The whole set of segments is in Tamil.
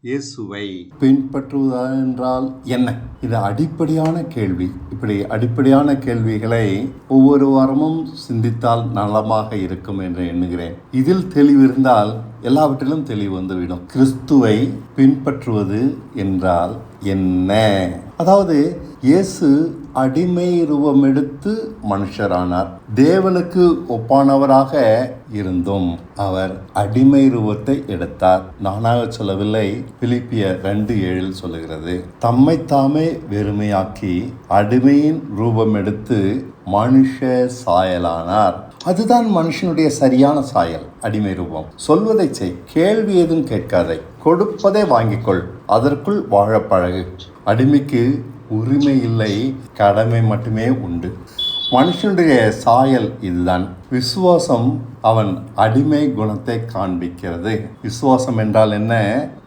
இயேசுவை பின்பற்றுவதா என்றால் என்ன? இது அடிப்படையான கேள்வி. இப்படி அடிப்படையான கேள்விகளை ஒவ்வொரு வாரமும் சிந்தித்தால் நலமாக இருக்கும் என்று எண்ணுகிறேன். இதில் தெளிவு இருந்தால் எல்லாவற்றிலும் தெளிவு வந்துவிடும். கிறிஸ்துவை பின்பற்றுவது என்றால் என்ன? அதாவது இயேசு அடிமை ரூபம் எடுத்து மனுஷரானார். தேவனுக்கு ஒப்பானவராக இருந்தும் அவர் அடிமை ரூபத்தை எடுத்தார். நானாக சொல்லவில்லை, பிலிப்பியர் 2:7 சொல்லுகிறது. தம்மை தாமே வெறுமையாக்கி அடிமையின் ரூபம் எடுத்து மனுஷ சாயலானார். அதுதான் மனுஷனுடைய சரியான சாயல், அடிமை ரூபம். சொல்வதை செய், கேள்வி எதுவும் கேட்காதே, கொடுப்பதை வாங்கிக்கொள், அதற்குள் வாழ பழகு. அடிமைக்கு உரிமை இல்லை, கடமை மட்டுமே உண்டு. மனுஷனுடைய சாயல் இதுதான். விசுவாசம் அவன் அடிமை குணத்தை காண்பிக்கிறது. விசுவாசம் என்றால் என்ன?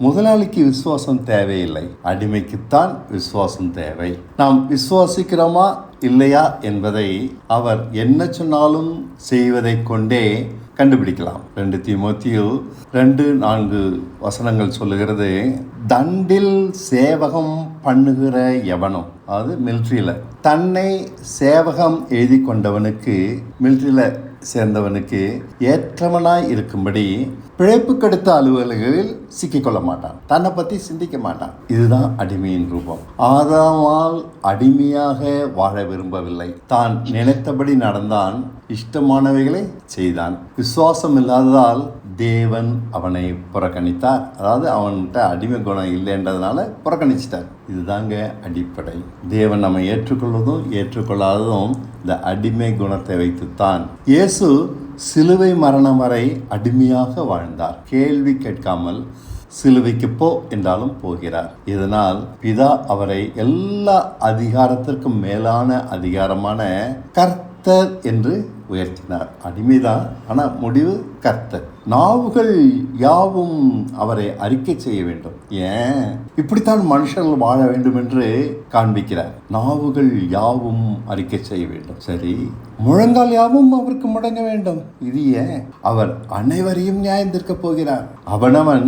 முதலாளிக்கு விசுவாசம் தேவையில்லை, அடிமைக்குத்தான் விசுவாசம் தேவை. நாம் விசுவாசிக்கிறோமா இல்லையா என்பதை அவர் என்ன சொன்னாலும் செய்வதை கொண்டே கண்டுபிடிக்கலாம். 2 தீமோத்தேயு 2:4 சொல்லுகிறது, தண்டில் சேவகம் பண்ணுகிற எவனும், அது மிலிட்ரியில் தன்னை சேவகம் எழுதி கொண்டவனுக்கு, மிலிட்ரியில் சேர்ந்தவனுக்கு ஏற்றவனாய் இருக்கும்படி பிழைப்பு கெடுத்த அலுவலர்களில் சிக்கிக்கொள்ள மாட்டான், தன்னை பற்றி சிந்திக்க மாட்டான். இதுதான் அடிமையின் ரூபம். ஆதாமால் அடிமையாக வாழ விரும்பவில்லை, தான் நினைத்தபடி நடந்தான், இஷ்டமானவைகளை செய்தான். விசுவாசம் இல்லாததால் தேவன் அவனை புறக்கணித்தார். அதாவது அவன்கிட்ட அடிமை குணம் இல்லைன்றதுனால புறக்கணிச்சிட்டார். இதுதாங்க அடிப்படை. தேவன் நம்மை ஏற்றுக்கொள்வதும் ஏற்றுக்கொள்ளாததும் இந்த அடிமை குணத்தை வைத்துத்தான். இயேசு சிலுவை மரணம் வரை அடிமையாக வாழ்ந்தார். கேள்வி கேட்காமல் சிலுவைக்கு போ என்றாலும் போகிறார். இதனால் பிதா அவரை எல்லா அதிகாரத்திற்கும் மேலான அதிகாரமான கர்த்தர் என்று உயர்த்தினார். அடிமைதான், ஆனால் முடிவு கர்த்தர். நாவுகள் யாவும் அவரை அறிக்கை செய்ய வேண்டும். ஏன் இப்படித்தான் மனுஷர்கள் வாழ வேண்டும் என்று காண்பிக்கிறார். நாவுகள் யாவும் அறிக்கை செய்ய வேண்டும். சரி, முழங்கால் யாவும் அவருக்கு முடங்க வேண்டும். இது ஏன்? அவர் அனைவரையும் நியாயந்திருக்க போகிறார். அவனவன்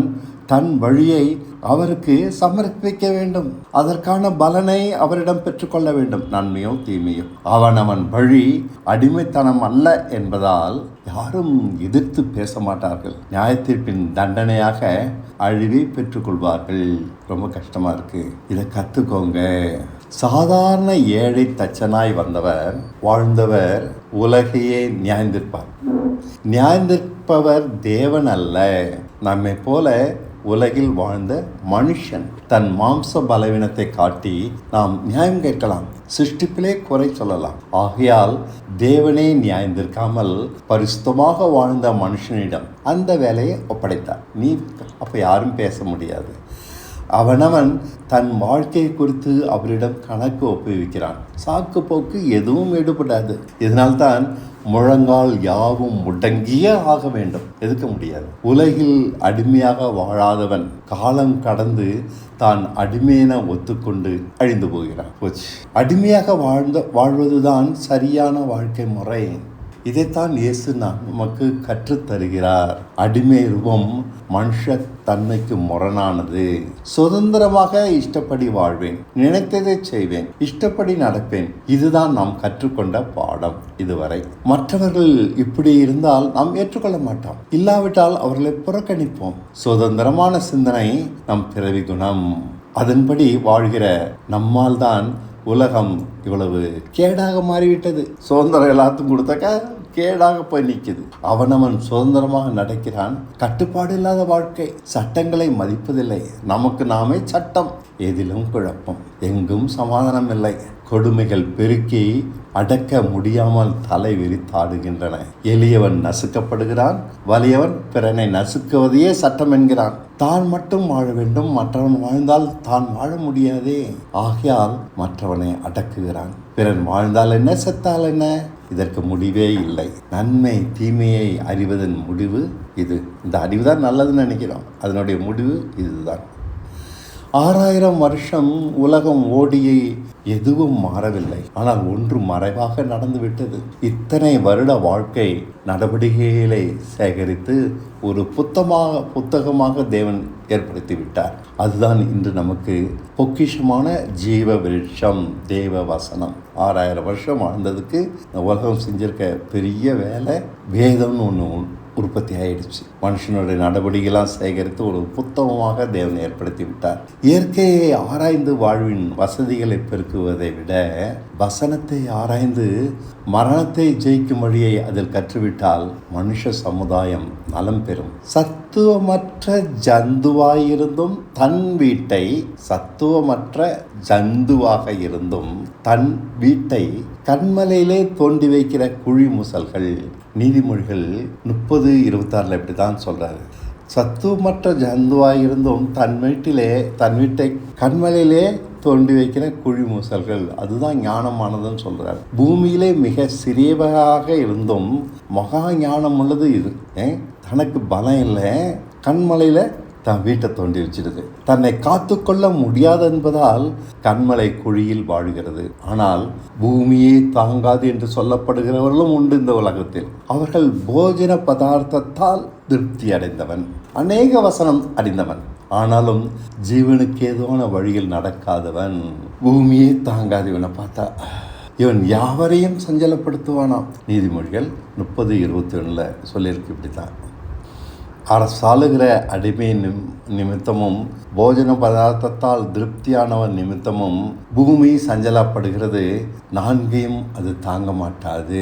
தன் வழியை அவருக்கு சமர்ப்பிக்க வேண்டும். அதற்கான பலனை அவரிடம் பெற்றுக்கொள்ள வேண்டும், நன்மையோ தீமையோ. அவனவன் வழி அடிமைத்தனம் அல்ல என்பதால் யாரும் எதிர்த்து பேச மாட்டார்கள். நியாயத்தீர்ப்பின் தண்டனையாக அழிவை பெற்றுக்கொள்வார்கள். ரொம்ப கஷ்டமா இருக்கு, இதை கத்துக்கோங்க. சாதாரண ஏழை தச்சனாய் வந்தவர், வாழ்ந்தவர், உலகையே நியாயந்திருப்பார். நியாயந்திருப்பவர் தேவன் அல்ல, நம்மை போல உலகில் வாழ்ந்த மனுஷன். தன் மாம்ச பலவீனத்தை காட்டி நாம் நியாயம் கேட்கலாம், சிருஷ்டிப்பிலே குறை சொல்லலாம். ஆகையால் தேவனே நியாயந்திருக்காமல் பரிசுத்தமாக வாழ்ந்த மனுஷனிடம் அந்த வேலையை ஒப்படைத்தார். நீ அப்போ யாரும் பேச முடியாது. அவனவன் தன் வாழ்க்கை குறித்து அவரிடம் கணக்கு ஒப்புவிக்கிறான். சாக்கு போக்கு எதுவும் ஈடுபடாது. இதனால்தான் முழங்கால் யாவும் முடங்கியே ஆக வேண்டும், எதுக்க முடியாது. உலகில் அடிமையாக வாழாதவன் காலம் கடந்து தான் அடிமையென ஒத்துக்கொண்டு அழிந்து போகிறான். போச்சு. அடிமையாக வாழ்வதுதான் சரியான வாழ்க்கை முறை. இதைத்தான் இயேசு நமக்கு கற்றுத்தருகிறார். அடிமை ரூபம் மனுஷ தன்மைக்கு முரணானது. சுதந்திரமாக இஷ்டப்படி வாழ்வேன், நினைத்ததை செய்வேன், இஷ்டப்படி நடப்பேன். இதுதான் நாம் கற்றுக்கொண்ட பாடம் இதுவரை. மற்றவர்கள் இப்படி இருந்தால் நாம் ஏற்றுக்கொள்ள மாட்டோம், இல்லாவிட்டால் அவர்களை புறக்கணிப்போம். சுதந்திரமான சிந்தனை நம் பிறவி குணம். அதன்படி வாழ்கிற நம்மால் தான் உலகம் இவ்வளவு கேடாக மாறிவிட்டது. சுதந்திரம் எல்லாத்துக்கும் கொடுத்தாக்கா கேடாக போய் நிற்குது. அவனவன் சுதந்திரமாக நடக்கிறான். கட்டுப்பாடு இல்லாத வாழ்க்கை. சட்டங்களை மதிப்பதில்லை. நமக்கு நாமே சட்டம். எதிலும் குழப்பம், எங்கும் சமாதானம் இல்லை. கொடுமைகள் பெருக்கி அடக்க முடியாமல் தலை விரித்தாடுகின்றன. எளியவன் நசுக்கப்படுகிறான், வலியவன் பிறனை நசுக்குவதையே சட்டம் என்கிறான். தான் மட்டும் வாழ வேண்டும், மற்றவன் வாழ்ந்தால் தான் வாழ முடியாதே. ஆகையால் மற்றவனை அடக்குகிறான். பிறன் வாழ்ந்தால் என்ன, செத்தால் என்ன? இதற்கு முடிவே இல்லை. நன்மை தீமையை அறிவதன் முடிவு இது. இந்த அறிவுதான் நல்லதுன்னு நினைக்கிறோம், அதனுடைய முடிவு இதுதான். 6000 வருஷம் உலகம் ஓடியே எதுவும் மாறவில்லை. ஆனால் ஒன்று மறைவாக நடந்துவிட்டது. இத்தனை வருட வாழ்க்கை நடவடிக்கைகளை சேகரித்து ஒரு புத்தகமாக தேவன் ஏற்படுத்தி விட்டார். அதுதான் இன்று நமக்கு பொக்கிஷமான ஜீவ விருட்சம், தேவ வசனம். 6000 வருஷம் வாழ்ந்ததுக்கு இந்த உலகம் செஞ்சிருக்க பெரிய வேலை வேதம்னு ஒன்று உற்பத்தி ஆயிடுச்சு. மனுஷனுடைய நடவடிக்கைலாம் சேகரித்து ஒரு புத்தகமாக தேவன் ஏற்படுத்தி விட்டார். இயற்கையை ஆராய்ந்து வாழ்வின் வசதிகளை பெருக்குவதை விட வசனத்தை ஆராய்ந்து மரணத்தை ஜெயிக்கும் வழியை அதில் கற்றுவிட்டால் மனுஷ சமுதாயம் நலம் பெறும். சத்துவமற்ற ஜந்துவாயிருந்தும் தன் வீட்டை கண்மலையிலே தோண்டி வைக்கிற குழி முசல்கள். நீதிமொழிகள் 30:26 இப்படி தான் சொல்றாரு. சத்துவமற்ற ஜந்துவாயிருந்தும் தன் வீட்டை கண்மலையிலே தோண்டி வைக்கிற குழி மூசல்கள். அதுதான் ஞானமானதுன்னு சொல்றாரு. பூமியிலே மிக சிறியவராக இருந்தும் மகா ஞானம் உள்ளது இது. தனக்கு பலம் இல்லை, கண்மலையில் தன் வீட்டை தோண்டி வச்சிடுது. தன்னை காத்து கொள்ள முடியாது என்பதால் கண்மலை குழியில் வாழ்கிறது. ஆனால் பூமியே தாங்காது என்று சொல்லப்படுகிறவர்களும் உண்டு இந்த உலகத்தில். அவர்கள் போஜன பதார்த்தத்தால் திருப்தி அடைந்தவன், அநேக வசனம் அறிந்தவன், ஆனாலும் ஜீவனுக்கு ஏதோன வழியில் நடக்காதவன். பூமியே தாங்காது இவனை பார்த்தா. இவன் யாவரையும் சஞ்சலப்படுத்துவானாம். நீதிமொழிகள் 30:21 சொல்லியிருக்கு. இப்படித்தான் அரசாளுகிற அடிமை நிமித்தமும் போஜன பதார்த்தத்தால் திருப்தியானவன் நிமித்தமும் பூமி சஞ்சலப்படுகிறது, நான்கையும் அது தாங்க மாட்டாது.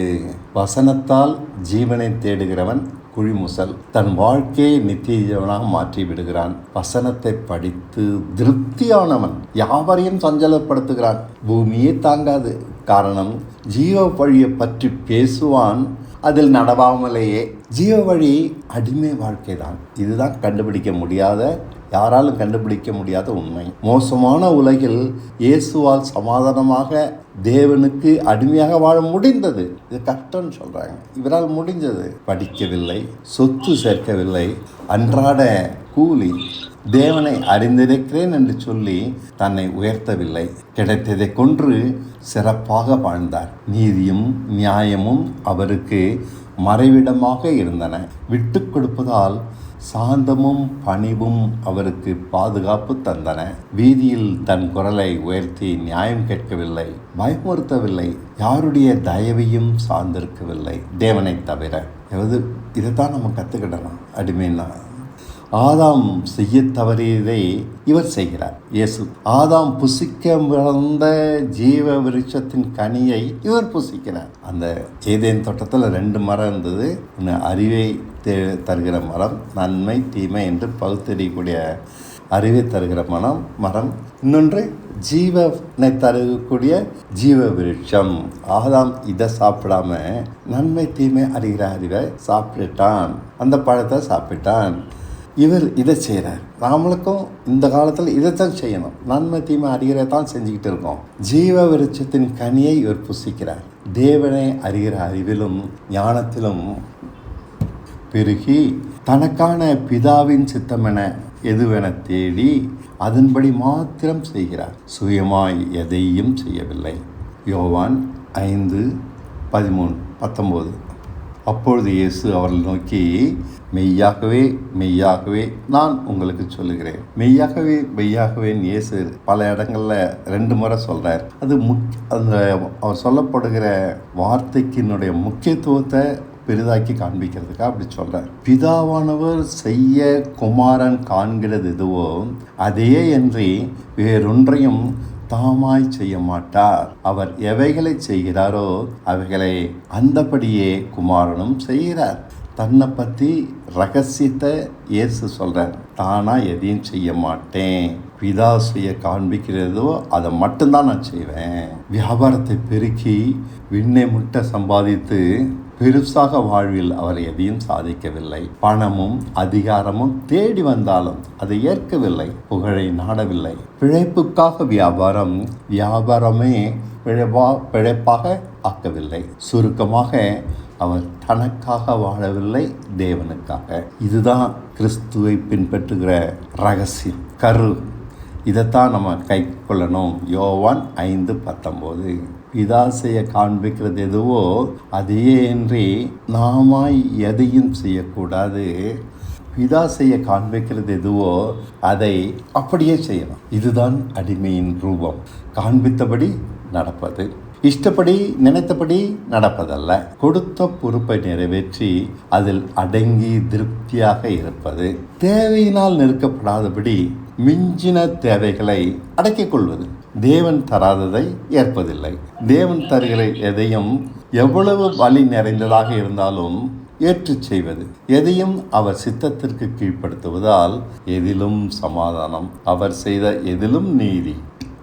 வசனத்தால் ஜீவனை தேடுகிறவன் குழிமுசல் தன் வாழ்க்கையை நித்திய ஜீவனாக மாற்றி விடுகிறான். வசனத்தை படித்து திருப்தியானவன் யாவரையும் சஞ்சலப்படுத்துகிறான். பூமியே தாங்காது. காரணம், ஜீவ வழியை பற்றி பேசுவான், அதில் நடவாமலேயே. ஜீவ வழி அடிமை வாழ்க்கை தான். இதுதான் யாராலும் கண்டுபிடிக்க முடியாத உண்மை. மோசமான உலகில் இயேசுவால் சமாதானமாக தேவனுக்கு அடிமையாக வாழ முடிந்தது. இது கஷ்டம்னு சொல்றாங்க. இவரால் முடிஞ்சது. படிக்கவில்லை, சொத்து சேர்க்கவில்லை, அன்றாட கூலி, தேவனை அறிந்திருக்கிறேன் என்று சொல்லி தன்னை உயர்த்தவில்லை. கிடைத்ததை கொன்று சிறப்பாக வாழ்ந்தார். நீதியும் நியாயமும் அவருக்கு மறைவிடமாக இருந்தன. விட்டு கொடுப்பதால் சாந்தமும் பணிவும் அவருக்கு பாதுகாப்பு தந்தன. வீதியில் தன் குரலை உயர்த்தி நியாயம் கேட்கவில்லை, பயமுறுத்தவில்லை, யாருடைய தயவையும் சார்ந்திருக்கவில்லை தேவனை தவிர. இதைத்தான் நம்ம கற்றுக்கிடணும். அடிமைன்னா ஆதாம் செய்ய தவறியதை இவர் செய்கிறார். இயேசு ஆதாம் புசிக்க பிறந்த ஜீவ விருட்சத்தின் கனியை இவர் புசிக்கிறார். அந்த ஏதேன் தோட்டத்தில் 2 மரம் இருந்தது. ஒன்று அறிவை தருகிற மரம், நன்மை தீமை என்று பகுத்தறியக்கூடிய அறிவை தருகிற மரம், இன்னொன்று ஜீவனை தரக்கூடிய ஜீவ விருட்சம். ஆதாம் இதை சாப்பிடாம நன்மை தீமை அறிகிற அறிவை சாப்பிட்டான், அந்த பழத்தை சாப்பிட்டான். இவர் இதை செய்கிறார். நாமளுக்கும் இந்த காலத்தில் இதைத்தான் செய்யணும். நன்மை தீமை அறிகிறதான் செஞ்சுக்கிட்டு இருக்கோம். ஜீவ விருட்சத்தின் கனியை இவர் புசிக்கிறார். தேவனை அறிகிற அறிவிலும் ஞானத்திலும் பெருகி தனக்கான பிதாவின் சித்தமென எதுவென தேடி அதன்படி மாத்திரம் செய்கிறார். சுயமாய் எதையும் செய்யவில்லை. யோவான் 5:13-19. அப்பொழுது இயேசு அவர்கள் நோக்கி, மெய்யாகவே மெய்யாகவே நான் உங்களுக்கு சொல்லுகிறேன். மெய்யாகவே மெய்யாகவேன்னு இயேசு பல இடங்களில் 2 முறை சொல்கிறார். அது அந்த அவர் சொல்லப்படுகிற வார்த்தைக்கினுடைய முக்கியத்துவத்தை பெரிதாக்கி காண்பிக்கிறதுக்காக அப்படி சொல்கிறார். பிதாவானவர் செய்ய குமாரன் காண்கிறது எதுவோ அதையே அன்றி வேறொன்றையும் தாமாய் செய்ய மாட்டார். அவர் எவைகளை செய்கிறாரோ அவைகளை அந்தபடியே குமாரனும் செய்கிறார். தன்னை பற்றி ரகசியத்தை இயேசு சொல்கிறார். தானாக எதையும் செய்ய மாட்டேன், பிதா செய்ய காண்பிக்கிறதோ அதை மட்டும்தான் நான் செய்வேன். வியாபாரத்தை பெருக்கி விண்ணை முட்டை சம்பாதித்து பெருசாக வாழ்வில் அவர் எதையும் சாதிக்கவில்லை. பணமும் அதிகாரமும் தேடி வந்தாலும் அதை ஏற்கவில்லை. புகழை நாடவில்லை. பிழைப்புக்காக வியாபாரமே பிழைப்பாக ஆக்கவில்லை. சுருக்கமாக அவர் தனக்காக வாழவில்லை, தேவனுக்காக. இதுதான் கிறிஸ்துவை பின்பற்றுகிற ரகசியம், கரு. இதைத்தான் நம்ம கை கொள்ளணும். யோவான் 5:19. பிதா செய்ய காண்பிக்கிறது எதுவோ அதையே இன்றி நாமாய் எதையும் செய்யக்கூடாது. பிதா செய்ய காண்பிக்கிறது எதுவோ அதை அப்படியே செய்யணும். இதுதான் அடிமையின் ரூபம். காண்பித்தபடி நடப்பது, இஷ்டப்படி நினைத்தபடி நடப்பதல்ல. கொடுத்த பொறுப்பை நிறைவேற்றி அதில் அடங்கி திருப்தியாக இருப்பது. தேவையினால் நெருக்கப்படாதபடி மிஞ்சின தேவைகளை அடக்கிக் கொள்வது. தேவன் தராததை ஏற்பதில்லை. தேவன் தருகிற எதையும் எவ்வளவு வலி நிறைந்ததாக இருந்தாலும் ஏற்று செய்வது. எதையும் அவர் சித்தத்திற்கு கீழ்ப்படுத்துவதால் எதிலும் சமாதானம். அவர் செய்த எதிலும் நீதி,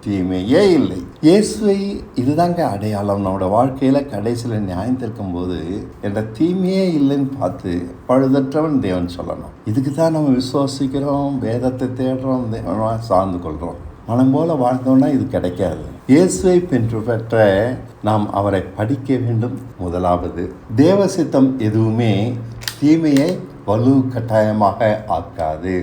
தீமையே இல்லை. இயேசுவை இதுதாங்க அடையாளம். நம்மளோட வாழ்க்கையில் கடைசியில் நியாயம் தீர்க்கும் போது என்ற தீமையே இல்லைன்னு பார்த்து பழுதற்றவன் தேவன் சொல்லணும். இதுக்கு தான் நம்ம விசுவாசிக்கிறோம், வேதத்தை தேடுறோம், சார்ந்து கொள்கிறோம். மனம் போல வாழ்ந்தோன்னா இது கிடைக்காது. இயேசுவை பின்பற்ற நாம் அவரை படிக்க வேண்டும். முதலாவது, தேவ சித்தம் எதுவுமே தீமையை வலு கட்டாயமாக ஆக்காது.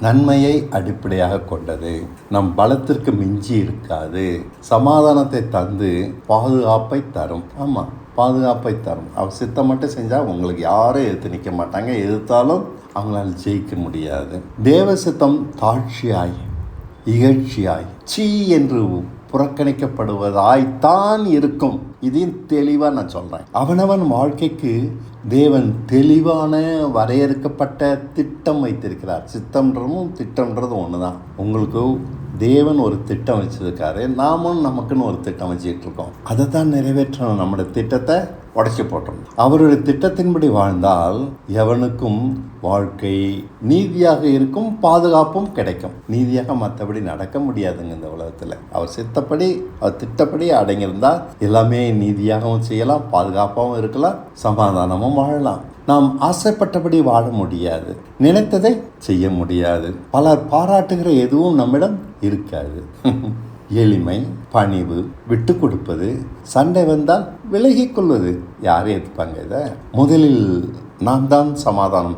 நன்மையை அடிப்படையாக கொண்டது. நம் பலத்திற்கு மிஞ்சி இருக்காது. சமாதானத்தை தந்து பாதுகாப்பை தரும். ஆமாம், பாதுகாப்பை தரும். அவர் சித்தம் மட்டும் செஞ்சால் உங்களுக்கு யாரும் எதிர்த்து நிற்க மாட்டாங்க. எதிர்த்தாலும் அவங்களால ஜெயிக்க முடியாது. தேவ சித்தம் தாழ்ச்சியாய், இகழ்ச்சியாய், சீ என்று புறக்கணிக்கப்படுவதாய்த்தான் இருக்கும். இதையும் தெளிவாக நான் சொல்கிறேன். அவனவன் வாழ்க்கைக்கு தேவன் தெளிவான வரையறுக்கப்பட்ட திட்டம் வைத்திருக்கிறார். சித்தம்ன்றதும் திட்டம்ன்றதும் ஒன்று தான். உங்களுக்கு தேவன் ஒரு திட்டம் வச்சிருக்காரு, நாமும் நமக்குன்னு ஒரு திட்டம் வச்சுக்கிட்டு இருக்கோம். அதை தான் நிறைவேற்றணும். நம்முடைய திட்டத்தை உடைச்சி போட்டோம். அவருடைய திட்டத்தின்படி வாழ்ந்தால் எவனுக்கும் வாழ்க்கை நீதியாக இருக்கும், பாதுகாப்பும் கிடைக்கும். நீதியாக மற்றபடி நடக்க முடியாதுங்க இந்த உலகத்தில். அவர் சித்தப்படி, அவர் திட்டப்படி அடங்கியிருந்தால் எல்லாமே நீதியாகவும் செய்யலாம், பாதுகாப்பாகவும் இருக்கலாம், சமாதானமும் வாழலாம். நாம் ஆசைப்பட்டபடி வாழ முடியாது, நினைத்ததை செய்ய முடியாது. பலர் பாராட்டுகிற எதுவும் நம்மிடம் இருக்காது. எளிமை, பணிவு, விட்டு கொடுப்பது, சண்டை வந்தால் விலகிக் கொள்வது. யாரும் ஏற்றுப்பாங்க இதை? முதலில் நாம் தான் சமாதானம்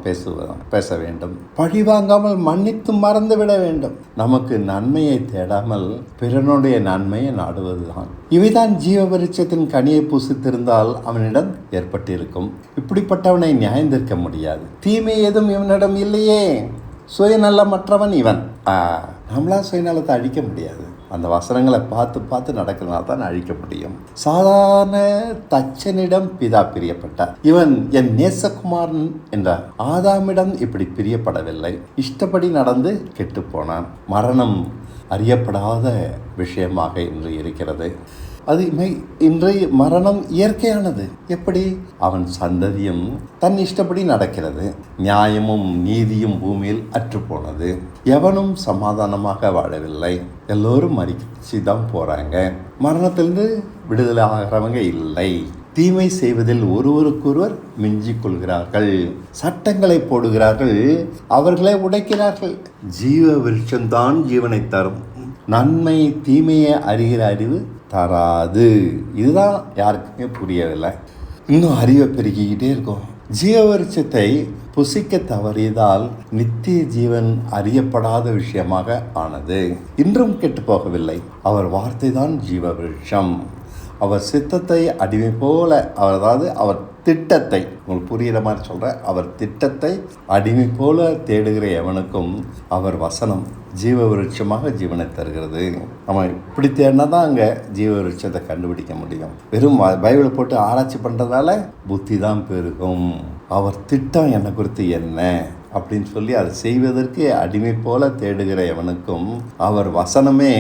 பேச வேண்டும். பழி வாங்காமல் மன்னித்து மறந்து விட வேண்டும். நமக்கு நன்மையை தேடாமல் பிறனுடைய நன்மையை நாடுவதுதான். இவைதான் ஜீவ விருட்சத்தின் கனியை புசித்திருந்தால் அவனிடம் ஏற்பட்டிருக்கும். இப்படிப்பட்டவனை நியாயந்திருக்க முடியாது. தீமை ஏதும் இவனிடம் இல்லையே. சுயநலமற்றவன் இவன். நம்மளாம் சுயநலத்தை அழிக்க முடியாது. அந்த வசனங்களை பார்த்து பார்த்து நடக்கிறதுனால தான் அழிக்க முடியும். சாதாரண தச்சனிடம் பிதா பிரியப்பட்டார். இவன் என் நேசகுமாரன் என்றார். ஆதாமிடம் இப்படி பிரியப்படவில்லை. இஷ்டப்படி நடந்து கெட்டு போனான். மரணம் அறியப்படாத விஷயமாக இன்று இருக்கிறது. அது இன்றைய மரணம் இயற்கையானது. எப்படி? அவன் சந்ததியும் தன் இஷ்டப்படி நடக்கிறது. நியாயமும் நீதியும் பூமியில் அற்றுப்போனது. எவனும் சமாதானமாக வாழவில்லை. எல்லோரும் மறிச்சு தான் போகிறாங்க. மரணத்திலிருந்து விடுதலை ஆகிறவங்க இல்லை. தீமை செய்வதில் ஒருவருக்கொருவர் மிஞ்சிக் கொள்கிறார்கள். சட்டங்களை போடுகிறார்கள், அவர்களை உடைக்கிறார்கள். ஜீவ விருட்சம்தான் ஜீவனை தரும். நன்மை தீமையை அறிகிற அறிவு தராது. இதுதான் யாருக்குமே புரியவில்லை. இன்னும் அறிவை பெருக்கிக்கிட்டே இருக்கும். ஜீவ விருட்சத்தை புசிக்க தவறியதால் நித்திய ஜீவன் அறியப்படாத விஷயமாக ஆனது. இன்றும் கெட்டு போகவில்லை. அவர் வார்த்தை தான் ஜீவ விருட்சம். அவர் சித்தத்தை அடிமை போல, அவர் திட்டத்தை, உங்களுக்கு புரிகிற மாதிரி சொல்கிறேன், அவர் திட்டத்தை அடிமை போல தேடுகிற எவனுக்கும் அவர் வசனம் ஜீவ விருட்சமாக ஜீவனை தருகிறது. நம்ம இப்படி தேடினா தான் அங்கே ஜீவ விருட்சத்தை கண்டுபிடிக்க முடியும். வெறும் பைபிளை போட்டு ஆராய்ச்சி பண்ணுறதால புத்தி தான் பெருகும். அவர் திட்டம் என்னை குறித்து என்ன அப்படின்னு சொல்லி அதை செய்வதற்கு அடிமை போல தேடுகிற எவனுக்கும் அவர் வசனமே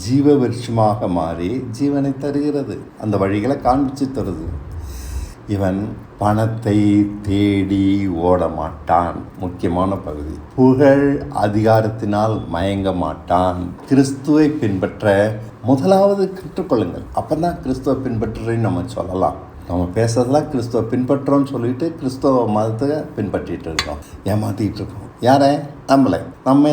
ஜீவ விருட்சமாக மாறி ஜீவனை தருகிறது. அந்த வழிகளை காண்பிச்சு தருது. இவன் பணத்தை தேடி ஓட மாட்டான். முக்கியமான பகுதி. புகழ் அதிகாரத்தினால் மயங்க மாட்டான். கிறிஸ்துவை பின்பற்ற முதலாவது கற்றுக்கொள்ளுங்கள். அப்போ தான் கிறிஸ்துவை பின்பற்றுறேன்னு நம்ம சொல்லலாம். நம்ம பேசுறதெல்லாம் கிறிஸ்துவ பின்பற்றோன்னு சொல்லிட்டு கிறிஸ்தவ மதத்தை பின்பற்றிட்டு இருக்கோம், ஏமாற்றிக்கிட்டு இருக்கோம். யாரை?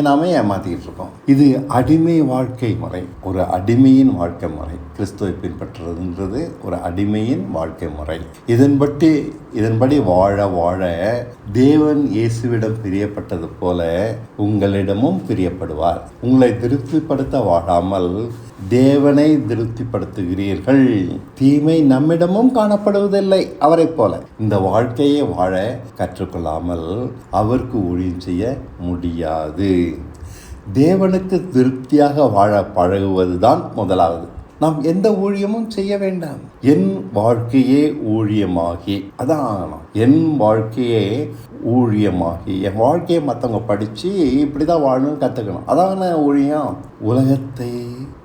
நாமே ஏமாற்றிக்கிட்டு இருக்கோம். இது அடிமை வாழ்க்கை முறை, ஒரு அடிமையின் வாழ்க்கை முறை. கிறிஸ்துவை பின்பற்றுறதுன்றது ஒரு அடிமையின் வாழ்க்கை முறை. இதன்படி இதன்படி வாழ வாழ தேவன் இயேசுவிடம் பிரியப்பட்டது போல உங்களிடமும் பிரியப்படுவார். உங்களை திருப்திப்படுத்த வாழாமல் தேவனை திருப்திப்படுத்துகிறீர்கள். தீமை நம்மிடமும் காணப்படுவதில்லை அவரை போல. இந்த வாழ்க்கையை வாழ கற்றுக்கொள்ளாமல் அவருக்கு ஊழியம் செய்ய முடியாது. தேவனுக்கு திருப்தியாக வாழ பழகுவதுதான் முதலாவது. நாம் எந்த ஊழியமும் செய்ய வேண்டாம். என் வாழ்க்கையே ஊழியமாகி, அதான் என் வாழ்க்கையே ஊழியமாகி, என் வாழ்க்கையை மற்றவங்க படித்து இப்படி தான் வாழணும்னு கற்றுக்கணும். அதான ஊழியம். உலகத்தை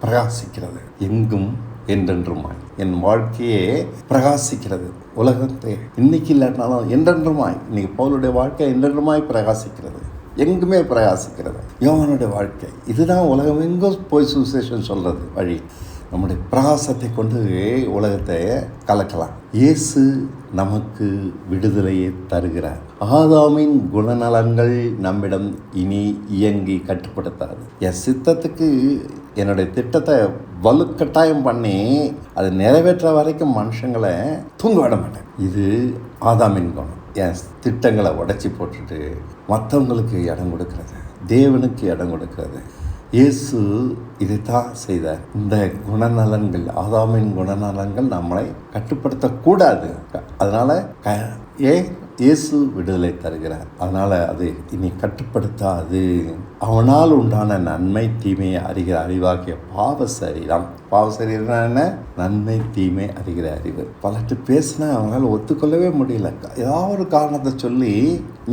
பிரகாசிக்கிறது எங்கும் என்றென்றுமாய். என் வாழ்க்கையே பிரகாசிக்கிறது உலகத்தை, இன்னைக்கு இல்லாட்டினாலும் என்றென்றுமாய். இன்னைக்கு பவுலுடைய வாழ்க்கை என்றென்றுமாய் பிரகாசிக்கிறது, எங்குமே பிரகாசிக்கிறது. யோவானுடைய வாழ்க்கை இதுதான். உலகம் எங்கும் போய் சுவிசேஷம் சொல்கிறது வழி. நம்முடைய பிரகாசத்தை கொண்டு உலகத்தை கலக்கலாம். இயேசு நமக்கு விடுதலையை தருகிறார். ஆதாமின் குணநலன்கள் நம்மிடம் இனி இயங்கி கட்டுப்படுத்தாது. என் சித்தத்துக்கு என்னுடைய திட்டத்தை வலுக்கட்டாயம் பண்ணி அதை நிறைவேற்ற வரைக்கும் மனுஷங்களை தூங்க விட மாட்டேன். இது ஆதாமின் குணம். என் திட்டங்களை உடைச்சி போட்டுட்டு மற்றவங்களுக்கு இடம் கொடுக்கறது, தேவனுக்கு இடம் கொடுக்கறது. இயேசு இதைத்தான் செய்தார். இந்த குணநலன்கள், ஆதாமின் குணநலன்கள் நம்மளை கட்டுப்படுத்தக்கூடாது. அதனால் இயேசு விடுதலை தருகிறார். அதனால் அது இனி கட்டுப்படுத்தாது. அவனால் உண்டான நன்மை தீமையை அறிகிற அறிவாகிய பாவ சரீரம். பாவ சரீரம்னா என்ன? நன்மை தீமை அறிகிற அறிவு. பலட்டு பேசினா அவங்களால ஒத்துக்கொள்ளவே முடியல. ஏதாவது ஒரு காரணத்தை சொல்லி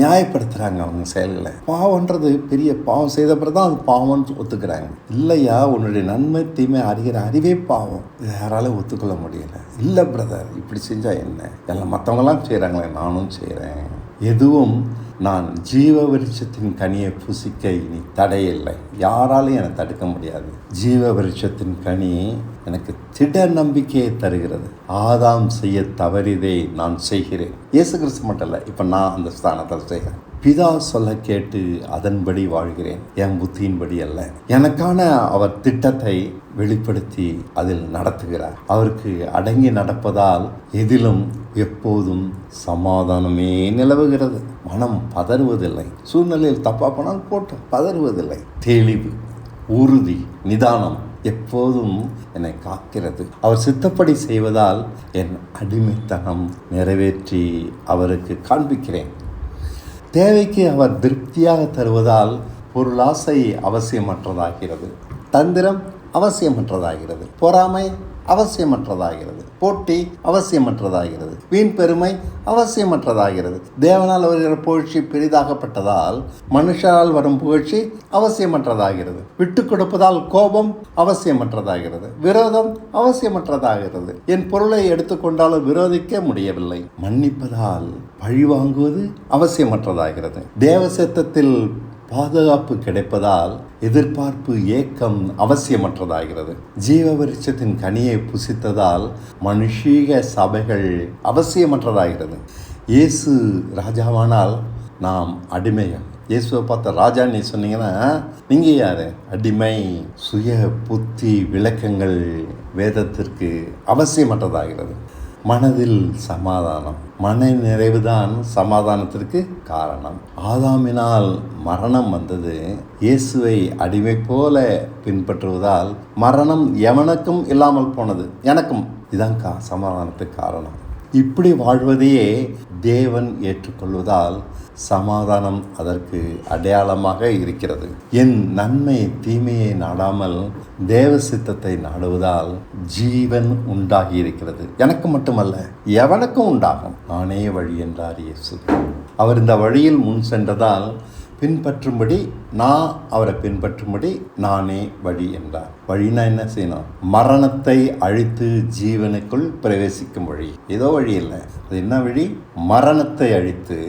நியாயப்படுத்துகிறாங்க அவங்க செயல்களை. பாவன்றது பெரிய பாவம் செய்த பிறகு தான் அது பாவம்னு ஒத்துக்கிறாங்க. இல்லையா, உன்னுடைய நன்மை தீமை அறிகிற அறிவே பாவம். இதை யாராலும் ஒத்துக்கொள்ள முடியல. இல்லை பிரதர், இப்படி செஞ்சால் என்ன, எல்லாம் மற்றவங்களாம் செய்கிறாங்களே நானும் செய்கிறேன். எதுவும் நான் ஜீவ விருட்சத்தின் கனியை புசிக்க இனி தடையில்லை. யாராலும் என்னை தடுக்க முடியாது. ஜீவ விருட்சத்தின் கனி எனக்கு திட நம்பிக்கையை தருகிறது. ஆதாம் செய்ய தவறிதை நான் செய்கிறேன். இயேசு கிறிஸ்து மட்டும் இல்லை, இப்போ நான் அந்த ஸ்தானத்தில் செய்கிறேன். பிதா சொல்ல கேட்டு அதன்படி வாழ்கிறேன், என் புத்தியின்படி அல்ல. எனக்கான அவர் திட்டத்தை வெளிப்படுத்தி அதில் நடத்துகிறார். அவருக்கு அடங்கி நடப்பதால் எதிலும் எப்போதும் சமாதானமே நிலவுகிறது. மனம் பதறுவதில்லை. சூழ்நிலையில் தப்பா போனால் போட்டு பதறுவதில்லை. தெளிவு, உறுதி, நிதானம் எப்போதும் என்னை காக்கிறது. அவர் சித்தப்படி செய்வதால் என் அடிமைத்தனம் நிறைவேற்றி அவருக்கு காண்பிக்கிறேன். தேவைக்கு அவர் திருப்தியாக தருவதால் பொருளாசை அவசியமற்றதாகிறது. தந்திரம் அவசியமற்றதாகிறது. பொறாமை அவசியமற்றதாகிறது. போட்டி அவசியமற்றதாகிறது. வீண் பெருமை அவசியமற்றதாகிறது. தேவனால் வருகிற புகழ்ச்சி பெரிதாகப்பட்டதால் மனுஷரால் வரும் புகழ்ச்சி அவசியமற்றதாகிறது. விட்டு கொடுப்பதால் கோபம் அவசியமற்றதாகிறது. விரோதம் அவசியமற்றதாகிறது. என் பொருளை எடுத்துக்கொண்டாலும் விரோதிக்க முடியவில்லை. மன்னிப்பதால் பழிவாங்குவது அவசியமற்றதாகிறது. தேவ சித்தத்தில் பாதுகாப்பு கிடைப்பதால் எதிர்பார்ப்பு ஏக்கம் அவசியமற்றதாகிறது. ஜீவ விருட்சத்தின் கனியை புசித்ததால் மனுஷீக சபைகள் அவசியமற்றதாகிறது. இயேசு ராஜாவானால் நாம் அடிமைகள். இயேசுவை பார்த்த ராஜான்னு சொன்னீங்கன்னா நீங்கள் யார்? அடிமை. சுய புத்தி விளக்கங்கள் வேதத்திற்கு அவசியமற்றதாகிறது. மனதில் சமாதானம், மன நிறைவுதான் சமாதானத்திற்கு காரணம். ஆதாமினால் மரணம் வந்தது. இயேசுவை அடிமை போல பின்பற்றுவதால் மரணம் எவனுக்கும் இல்லாமல் போனது, எனக்கும். இதான் சமாதானத்துக்கு காரணம். இப்படி வாழ்வதையே தேவன் ஏற்றுக்கொள்வதால் சமாதானம் அதற்கு அடையாளமாக இருக்கிறது. என் நன்மை தீமையை நாடாமல் தேவ சித்தத்தை நாடுவதால் ஜீவன் உண்டாகி இருக்கிறது. எனக்கு மட்டுமல்ல, எவனுக்கும் உண்டாகும். நானே வழி என்றார் இயேசு. அவர் இந்த வழியில் முன் சென்றதால் பின்பற்றும்படி நான் அவரை பின்பற்றும்படி நானே வழி என்றார். வழினா என்ன செய்யணும்? மரணத்தை அழித்து ஜீவனுக்குள் பிரவேசிக்கும் வழி. ஏதோ வழி இல்லை, அது என்ன வழி? மரணத்தை அழித்து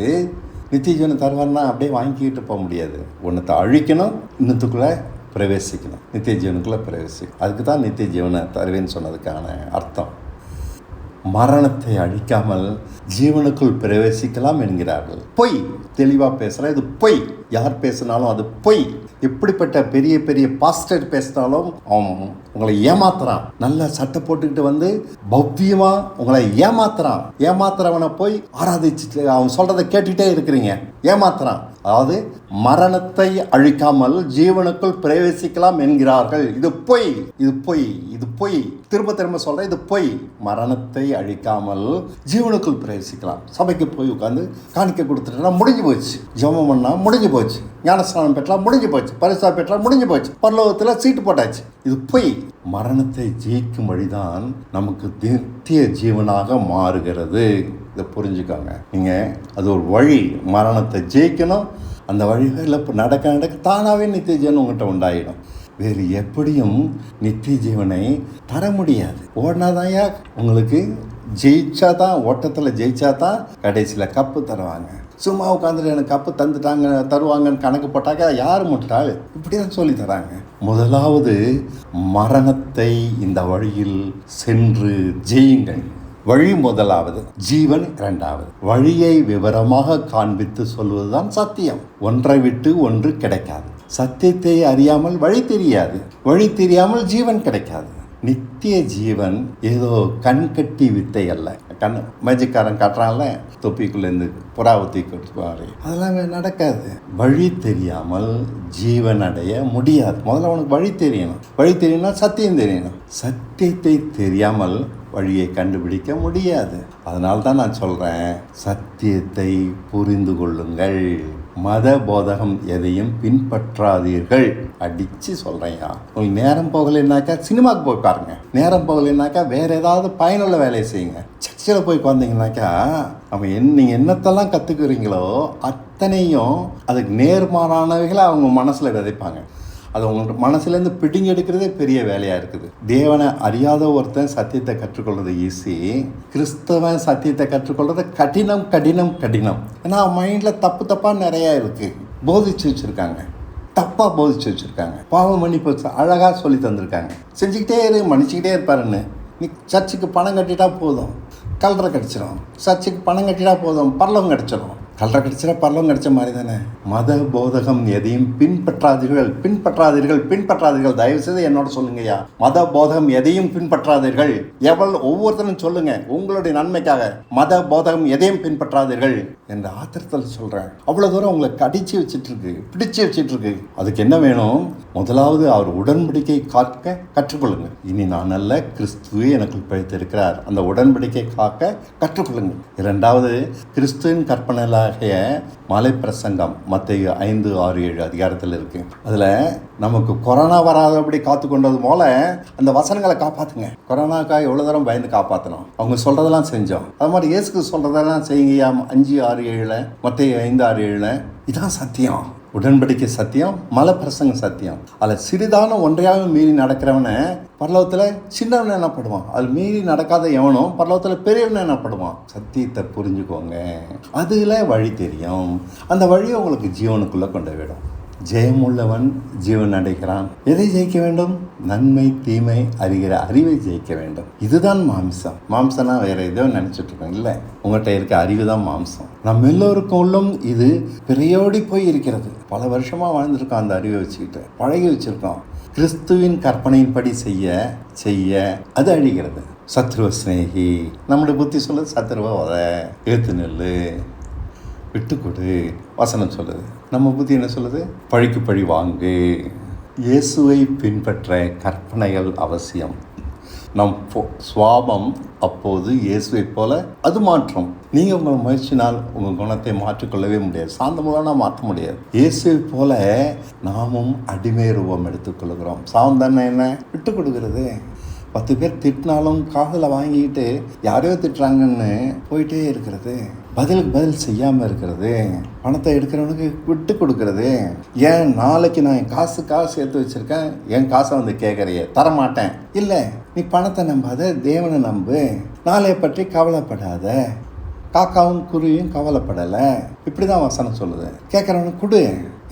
நித்திய ஜீவனை தருவார்னா அப்படியே வாங்கிக்கிட்டு போக முடியாது. ஒன்றத்தை அழிக்கணும், இன்னத்துக்குள்ளே பிரவேசிக்கணும், நித்திய ஜீவனுக்குள்ளே பிரவேசிக்கணும். அதுக்கு தான் நித்திய ஜீவனை தருவேன்னு சொன்னதுக்கான அர்த்தம். மரணத்தை அழிக்காமல் ஜீவனுக்குள் பிரவேசிக்கலாம் என்கிறார்கள். பொய். தெளிவாக பேசுகிறேன், இது பொய். யார் பேசினாலும் அது பொய். எப்படிப்பட்ட பெரிய பெரிய பாஸ்டர் பேசினாலும் அவன் உங்களை ஏமாத்துறான். நல்ல சட்டை போட்டுக்கிட்டு வந்து பவ்யமா உங்களை ஏமாத்துறவனை போய் ஆராதிச்சுட்டு அவன் சொல்றதை கேட்டுட்டே இருக்கிறீங்க. ஏமாத்துறான். அதாவது மரணத்தை அழிக்காமல் ஜீவனுக்குள் பிரவேசிக்கலாம் என்கிறார்கள். இது பொய். திரும்ப சொல்றேன், இது பொய். மரணத்தை அழிக்காமல் ஜீவனுக்குள் பிரவேசிக்கலாம். சபைக்கு போய் உட்காந்து காணிக்க கொடுத்துட்டா முடிஞ்சு போச்சு. ஜெபம் பண்ணா முடிஞ்சு போச்சு. ஞானஸ்நானம் பெற்றா முடிஞ்சு போச்சு. பரிசா பெற்றா முடிஞ்சு போச்சு. பரலோகத்தில் சீட்டு போட்டாச்சு. இது பொய். மரணத்தை ஜெயிக்கும் வழிதான் நமக்கு நித்திய ஜீவனாக மாறுகிறது. இதை புரிஞ்சுக்கோங்க. நீங்கள் அது ஒரு வழி. மரணத்தை ஜெயிக்கணும். அந்த வழிகளில் இப்போ நடக்க தானாகவே நித்திய ஜீவன் உங்கள்கிட்ட உண்டாயிடும். வேறு எப்படியும் நித்திய ஜீவனை தர முடியாது. ஓடினாதாயா உங்களுக்கு ஓட்டத்தில் ஜெயிச்சா தான் கடைசியில் கப்பு தருவாங்க. சும்மா உட்காந்துட்டு எனக்கு கப்பு தருவாங்கன்னு கணக்கு போட்டாக்கா யார் முட்டாள்? இப்படி தான் சொல்லி தராங்க. முதலாவது மரணத்தை இந்த வழியில் சென்று ஜெயுங்கள். வழி முதலாவது, ஜீவன் இரண்டாவது. வழியை விவரமாக காண்பித்து சொல்வதுதான் சத்தியம். ஒன்றை விட்டு ஒன்று கிடைக்காது. சத்தியத்தை அறியாமல் வழி தெரியாது. வழி தெரியாமல் ஜீவன் கிடைக்காது. நித்திய ஜீவன் ஏதோ கண்கட்டி வித்தை அல்ல. மேஜிக்காரன் காட்டுறான்ல, தொப்பிக்குள்ளேருந்து புறாவை தூக்கிட்டு, அதெல்லாம் நடக்காது. வழி தெரியாமல் ஜீவன் அடைய முடியாது. முதல்ல அவனுக்கு வழி தெரியணும். வழி தெரியணும்னா சத்தியம் தெரியணும். சத்தியத்தை தெரியாமல் வழியை கண்டுபிடிக்க முடியாது. அதனால தான் நான் சொல்கிறேன், சத்தியத்தை புரிந்து கொள்ளுங்கள். மத போதகம் எதையும் பின்பற்றாதீர்கள். அடித்து சொல்கிறேன்யா. உங்களுக்கு நேரம் போகலைன்னாக்கா சினிமாவுக்கு போய் பாருங்க. நேரம் போகலைன்னாக்கா வேறு ஏதாவது பயனுள்ள வேலையை செய்யுங்க. சர்ச்சில் போய் உட்காந்திங்கனாக்கா நீங்கள் என்னத்தெல்லாம் கற்றுக்குறீங்களோ அத்தனையும் அதுக்கு நேர்மாறானவைகளை அவங்க மனசில் விதைப்பாங்க. அது உங்களோட மனசுலேருந்து பிடிங்கி எடுக்கிறதே பெரிய வேலையாக இருக்குது. தேவனை அறியாத ஒருத்தன் சத்தியத்தை கற்றுக்கொள்வது ஈஸி. கிறிஸ்தவன் சத்தியத்தை கற்றுக்கொள்வது கடினம். ஏன்னா மைண்டில் தப்பாக நிறையா இருக்குது. போதிச்சு வச்சுருக்காங்க. தப்பாக போதிச்சு வச்சுருக்காங்க. பாவம் மன்னிப்பு அழகாக சொல்லி தந்திருக்காங்க. செஞ்சுக்கிட்டே மன்னிச்சிக்கிட்டே இருப்பாருன்னு. நீ சர்ச்சுக்கு பணம் கட்டிட்டா போதும், கல்ற கிடச்சிடும். சர்ச்சுக்கு பணம் கட்டிட்டா போதும், பரலோகம் கிடச்சிடும். கல்ற கிடச்சிட பரலோகம் கிடச்ச மாதிரி தானே. மத போதகம் எதையும் பின்பற்றாதீர்கள். தயவு செய்து என்னோட சொல்லுங்கய்யா. மத போதகம் எதையும் பின்பற்றாதீர்கள். ஒவ்வொருத்தரும் சொல்லுங்க, உங்களுடைய நன்மைக்காக. மத போதகம் எதையும் பின்பற்றாதீர்கள் என்ற ஆத்திரத்தில் சொல்றேன். அவ்வளவு தூரம் உங்களை பிடிச்சு வச்சிட்டு இருக்கு. அதுக்கு என்ன வேணும்? முதலாவது அவர் உடன்படிக்கை காக்க கற்றுக்கொள்ளுங்க. இனி நான் அல்ல, கிறிஸ்துவே எனக்குள் பிழைத்திருக்கிறார். அந்த உடன்படிக்கை காக்க கற்றுக்கொள்ளுங்கள். இரண்டாவது, கிறிஸ்துவின் கற்பனையில் மலை பிரசங்கம் மத்தேயு 5, 6, 7 அதிகாரத்தில் இருக்கு. அதுல நமக்கு கொரோனா வராதபடி காத்து கொண்டது போல அந்த வசனங்களை காப்பாத்துங்க. கொரோனாக்காக எவ்வளவு தூரம் பயந்து காப்பாற்றணும். அவங்க சொல்றதெல்லாம் செஞ்சோம். அது மாதிரி இயேசுக்கு சொல்றதெல்லாம் செய்யுங்கயா. 5, 6, 7 மத்தேயு 5, 6, 7 இதான் சத்தியம். உடன்படிக்கை சத்தியம், மலை பிரசங்க சத்தியம். அதில் சிறிதான ஒன்றையாக மீறி நடக்கிறவனை பரலோகத்தில் சின்னவன் என்னப்படுவான். அது மீறி நடக்காத எவனும் பரலோகத்தில் பெரியவன் என்னப்படுவான். சத்தியத்தை புரிஞ்சுக்கோங்க. அதில் வழி தெரியும். அந்த வழியை உங்களுக்கு ஜீவனுக்குள்ளே கொண்டு விடும். ஜெயமுள்ளவன் ஜீவன் அடைகிறான். எதை ஜெயிக்க வேண்டும்? நன்மை தீமை அறிகிற அறிவை ஜெயிக்க வேண்டும். இதுதான் மாம்சம்னா வேற ஏதோ நினைச்சிட்டு இருக்கோம். இல்லை, உங்கள்கிட்ட இருக்க அறிவு தான் மாம்சம். நம்ம எல்லோருக்கும் உள்ளும் இது பிறையோடி போய் இருக்கிறது. பல வருஷமா வாழ்ந்திருக்கோம். அந்த அறிவை வச்சுக்கிட்டு பழகி வச்சிருக்கோம். கிறிஸ்துவின் கற்பனையின்படி செய்ய அது அழிகிறது. சத்ருவ சிநேகி. நம்முடைய புத்தி சொல்லுது சத்ருவ ஏத்து நெல்லு, விட்டு கொடு. வசனம் சொல்லுது. நம்ம புத்தி என்ன சொல்லுது? பழிக்கு பழி வாங்கு. இயேசுவை பின்பற்ற கற்பனைகள் அவசியம். நம் சுவாபம் அப்போது இயேசுவை போல அது மாற்றும். நீங்கள் உங்கள் முயற்சினால் உங்கள் குணத்தை மாற்றிக்கொள்ளவே முடியாது. சாந்தமுள்ளனா மாற்ற முடியாது. இயேசுவை போல நாமும் அடிமை ரூபம் எடுத்துக்கொள்கிறோம். சாந்தம் என்ன? விட்டு கொடுக்கிறது. 10 பேர் திட்டினாலும் காதில் வாங்கிட்டு யாரையோ திட்டுறாங்கன்னு போயிட்டே இருக்கிறது. பதிலுக்கு பதில் செய்யாமல் இருக்கிறது. பணத்தை எடுக்கிறவனுக்கு விட்டு கொடுக்கறது. ஏன் நாளைக்கு நான் என் காசுக்காக சேர்த்து வச்சுருக்கேன், என் காசை வந்து கேட்குறையே, தரமாட்டேன். இல்லை, நீ பணத்தை நம்பாத, தேவனை நம்பு. நாளைய பற்றி கவலைப்படாத. காக்காவும் குருவியும் கவலைப்படலை. இப்படி தான் வசனம் சொல்லுது. கேட்குறவனுக்கு கொடு,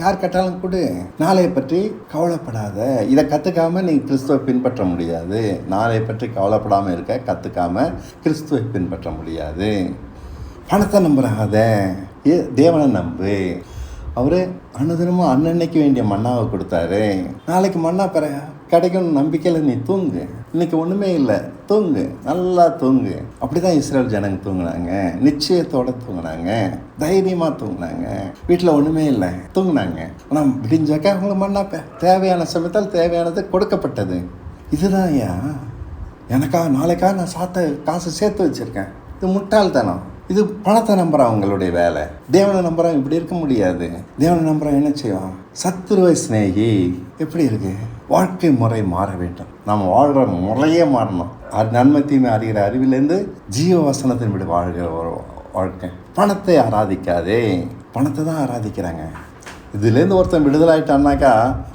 யார் கேட்டாலும் கொடு. நாளைய பற்றி கவலைப்படாத. இதை கற்றுக்காமல் நீ கிறிஸ்துவை பின்பற்ற முடியாது. நாளைய பற்றி கவலைப்படாமல் இருக்க கற்றுக்காம கிறிஸ்துவை பின்பற்ற முடியாது. பணத்தை நம்புறாத, தேவனை நம்பு. அவர் அனுதினமும் அன்னன்னைக்கு வேண்டிய மன்னாவை கொடுத்தாரு. நாளைக்கு மன்னா பெற கிடைக்கணும் நம்பிக்கையில் நீ தூங்கு. இன்னைக்கு ஒன்றுமே இல்லை, தூங்கு, நல்லா தூங்கு. அப்படி தான் இஸ்ரேல் ஜனங்க தூங்கினாங்க. நிச்சயத்தோடு தூங்கினாங்க, தைரியமாக தூங்கினாங்க. வீட்டில் ஒன்றுமே இல்லை, தூங்கினாங்க. ஆனால் விடிஞ்சாக்க அவங்களுக்கு மன்னா தேவையான சமயத்தால் தேவையானது கொடுக்கப்பட்டது. இதுதான் ஐயா எனக்காக நாளைக்காக நான் காசு சேர்த்து வச்சுருக்கேன். இது முட்டாள்தனம். இது பணத்தை நம்புகிறான் அவங்களுடைய வேலை. தேவனை நம்புகிறான் இப்படி இருக்க முடியாது. தேவனை நம்புகிறான் என்ன செய்வான்? சத்துருவை சிநேகி எப்படி இருக்கு? வாழ்க்கை முறை மாற வேண்டும். நம்ம வாழ்கிற முறையே மாறணும். நன்மை தீமை அறிகிற அறிவிலேருந்து ஜீவ வசனத்தின்படி வாழ்கிற ஒரு வாழ்க்கை. பணத்தை ஆராதிக்காதே. பணத்தை தான் ஆராதிக்கிறாங்க. இதுலேருந்து ஒருத்தன் விடுதலாயிட்டான்னாக்கா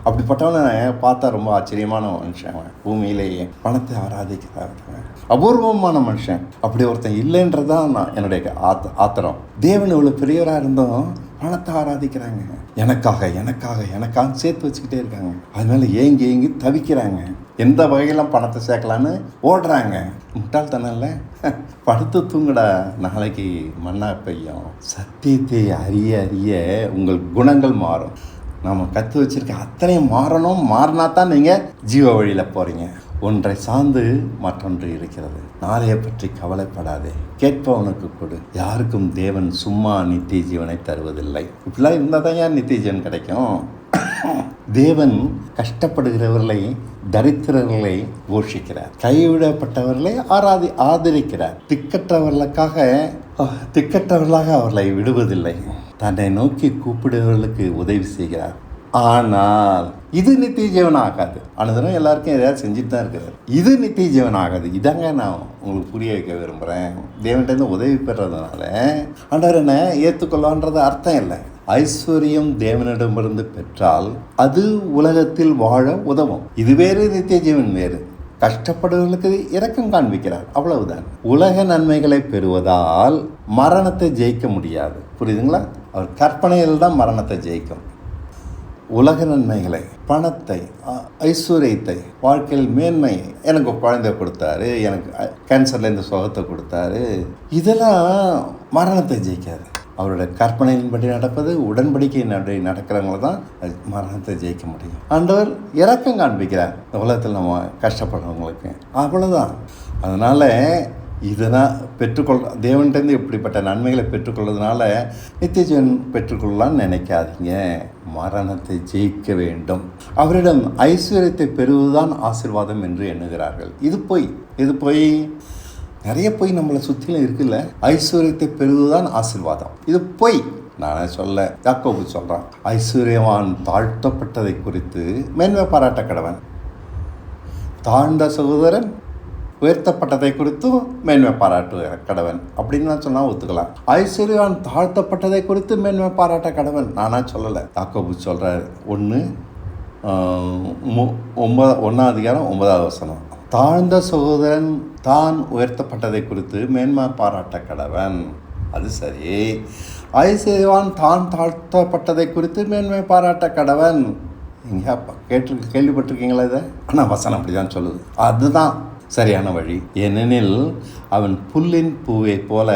அப்படிப்பட்டவனை பார்த்தா ரொம்ப ஆச்சரியமான மனுஷன். பூமியிலேயே பணத்தை ஆராதிக்கிறாங்க அபூர்வமான மனுஷன். அப்படி ஒருத்தன் இல்லைன்றதான் நான் என்னுடைய ஆத்திரம். தேவன் இவ்வளோ பெரியவராக இருந்தோம் பணத்தை ஆராதிக்கிறாங்க. எனக்காக சேர்த்து வச்சுக்கிட்டே இருக்காங்க. அதனால ஏங்கி தவிக்கிறாங்க. எந்த வகையெல்லாம் பணத்தை சேர்க்கலான்னு ஓடுறாங்க. முட்டாள்தனம் இல்லை. படுத்து தூங்குடா, நாளைக்கு மன்னா பெய்யும். சத்தியத்தை அறிய உங்கள் குணங்கள் மாறும். நம்ம கற்று வச்சிருக்க அத்தனையும் மாறணும். மாறினா தான் நீங்கள் ஜீவ வழியில் போகிறீங்க. ஒன்றை சார்ந்து மற்றொன்று இருக்கிறது. நாளைய பற்றி கவலைப்படாதே, கேட்பவனுக்கு கொடு. யாருக்கும் தேவன் சும்மா நித்திய ஜீவனை தருவதில்லை. இப்படிலாம் இருந்தால் தான் யார் நித்திய ஜீவன் கிடைக்கும்? தேவன் கஷ்டப்படுகிறவர்களை, தரித்திரர்களை போஷிக்கிறார். கைவிடப்பட்டவர்களை ஆதரிக்கிறார். திக்கற்றவர்களாக அவர்களை விடுவதில்லை. தன்னை நோக்கி கூப்பிடுவர்களுக்கு உதவி செய்கிறார். ஆனால் இது நித்திய ஜீவன் ஆகாது. அனுதினம் எல்லாருக்கும் எதையாவது செஞ்சுட்டு தான் இருக்கிறார். இது நித்திய ஜீவன் ஆகாது. இதாங்க நான் உங்களுக்கு புரிய வைக்க விரும்புகிறேன். தேவன்கிட்ட உதவி பெறதுனால ஆண்டவர் என்ன ஏற்றுக்கொள்ளான்றது அர்த்தம் இல்லை. ஐஸ்வர்யம் தேவனிடமிருந்து பெற்றால் அது உலகத்தில் வாழ உதவும். இது வேறு, நித்திய ஜீவன் வேறு. கஷ்டப்படுவர்களுக்கு இரக்கம் காண்பிக்கிறார், அவ்வளவுதான். உலக நன்மைகளை பெறுவதால் மரணத்தை ஜெயிக்க முடியாது. புரியுதுங்களா? அவர் கற்பனையில் தான் மரணத்தை ஜெயிக்கும். உலக நன்மைகளை, பணத்தை, ஐஸ்வர்யத்தை, வாழ்க்கையில் மேன்மையை, எனக்கு குழந்தை கொடுத்தாரு, எனக்கு கேன்சர்லேருந்து சுகத்தை கொடுத்தாரு, இதெல்லாம் மரணத்தை ஜெயிக்காது. அவருடைய கற்பனையின்படி நடப்பது, உடன்படிக்கை நடக்கிறவங்கள தான் மரணத்தை ஜெயிக்க முடியும். ஆண்டவர் இரக்கம் காண்பிக்கிறார் உலகத்தில் நம்ம கஷ்டப்படுறவங்களுக்கு, அவ்வளோதான். அதனால் இதெல்லாம் தேவன்கிட்டருந்து இப்படிப்பட்ட நன்மைகளை பெற்றுக்கொள்வதனால நித்திய ஜீவன் பெற்றுக்கொள்ளலான்னு நினைக்காதீங்க. மரணத்தை ஜெயிக்க வேண்டும். அவரிடம் ஐஸ்வர்யத்தை பெறுவதுதான் ஆசீர்வாதம் என்று எண்ணுகிறார்கள். இது போய் நிறைய போய் நம்மளை சுற்றிலும் இருக்குல்ல. ஐஸ்வர்யத்தை பெறுவதுதான் ஆசீர்வாதம், இது போய் நானே சொல்ல. யாக்கோபு சொல்கிறான், ஐஸ்வர்யவான் தாழ்த்தப்பட்டதை குறித்து மேன்மை பாராட்ட கடவன், தாழ்ந்த சகோதரன் உயர்த்தப்பட்டதை குறித்தும் மேன்மை பாராட்டு கடவன் அப்படின்னு நான் சொன்னால் ஒத்துக்கலாம். ஐஸ்வர்யவான் தாழ்த்தப்பட்டதை குறித்து மேன்மை பாராட்ட கடவன் நானா சொல்லலை. யாக்கோபு சொல்கிறார் 1:9 தாழ்ந்த சகோதரன் தான் உயர்த்தப்பட்டதை குறித்து மேன்மை பாராட்ட கடவன். அது சரி. ஐஸ்வர்யவான் தான் தாழ்த்தப்பட்டதை குறித்து மேன்மை பாராட்ட கடவன். எங்கே கேள்விப்பட்டிருக்கீங்களா இதை? ஆனால் வசனம் அப்படி தான் சொல்லுது. அதுதான் சரியான வழி. ஏனெனில் அவன் புல்லின் பூவை போல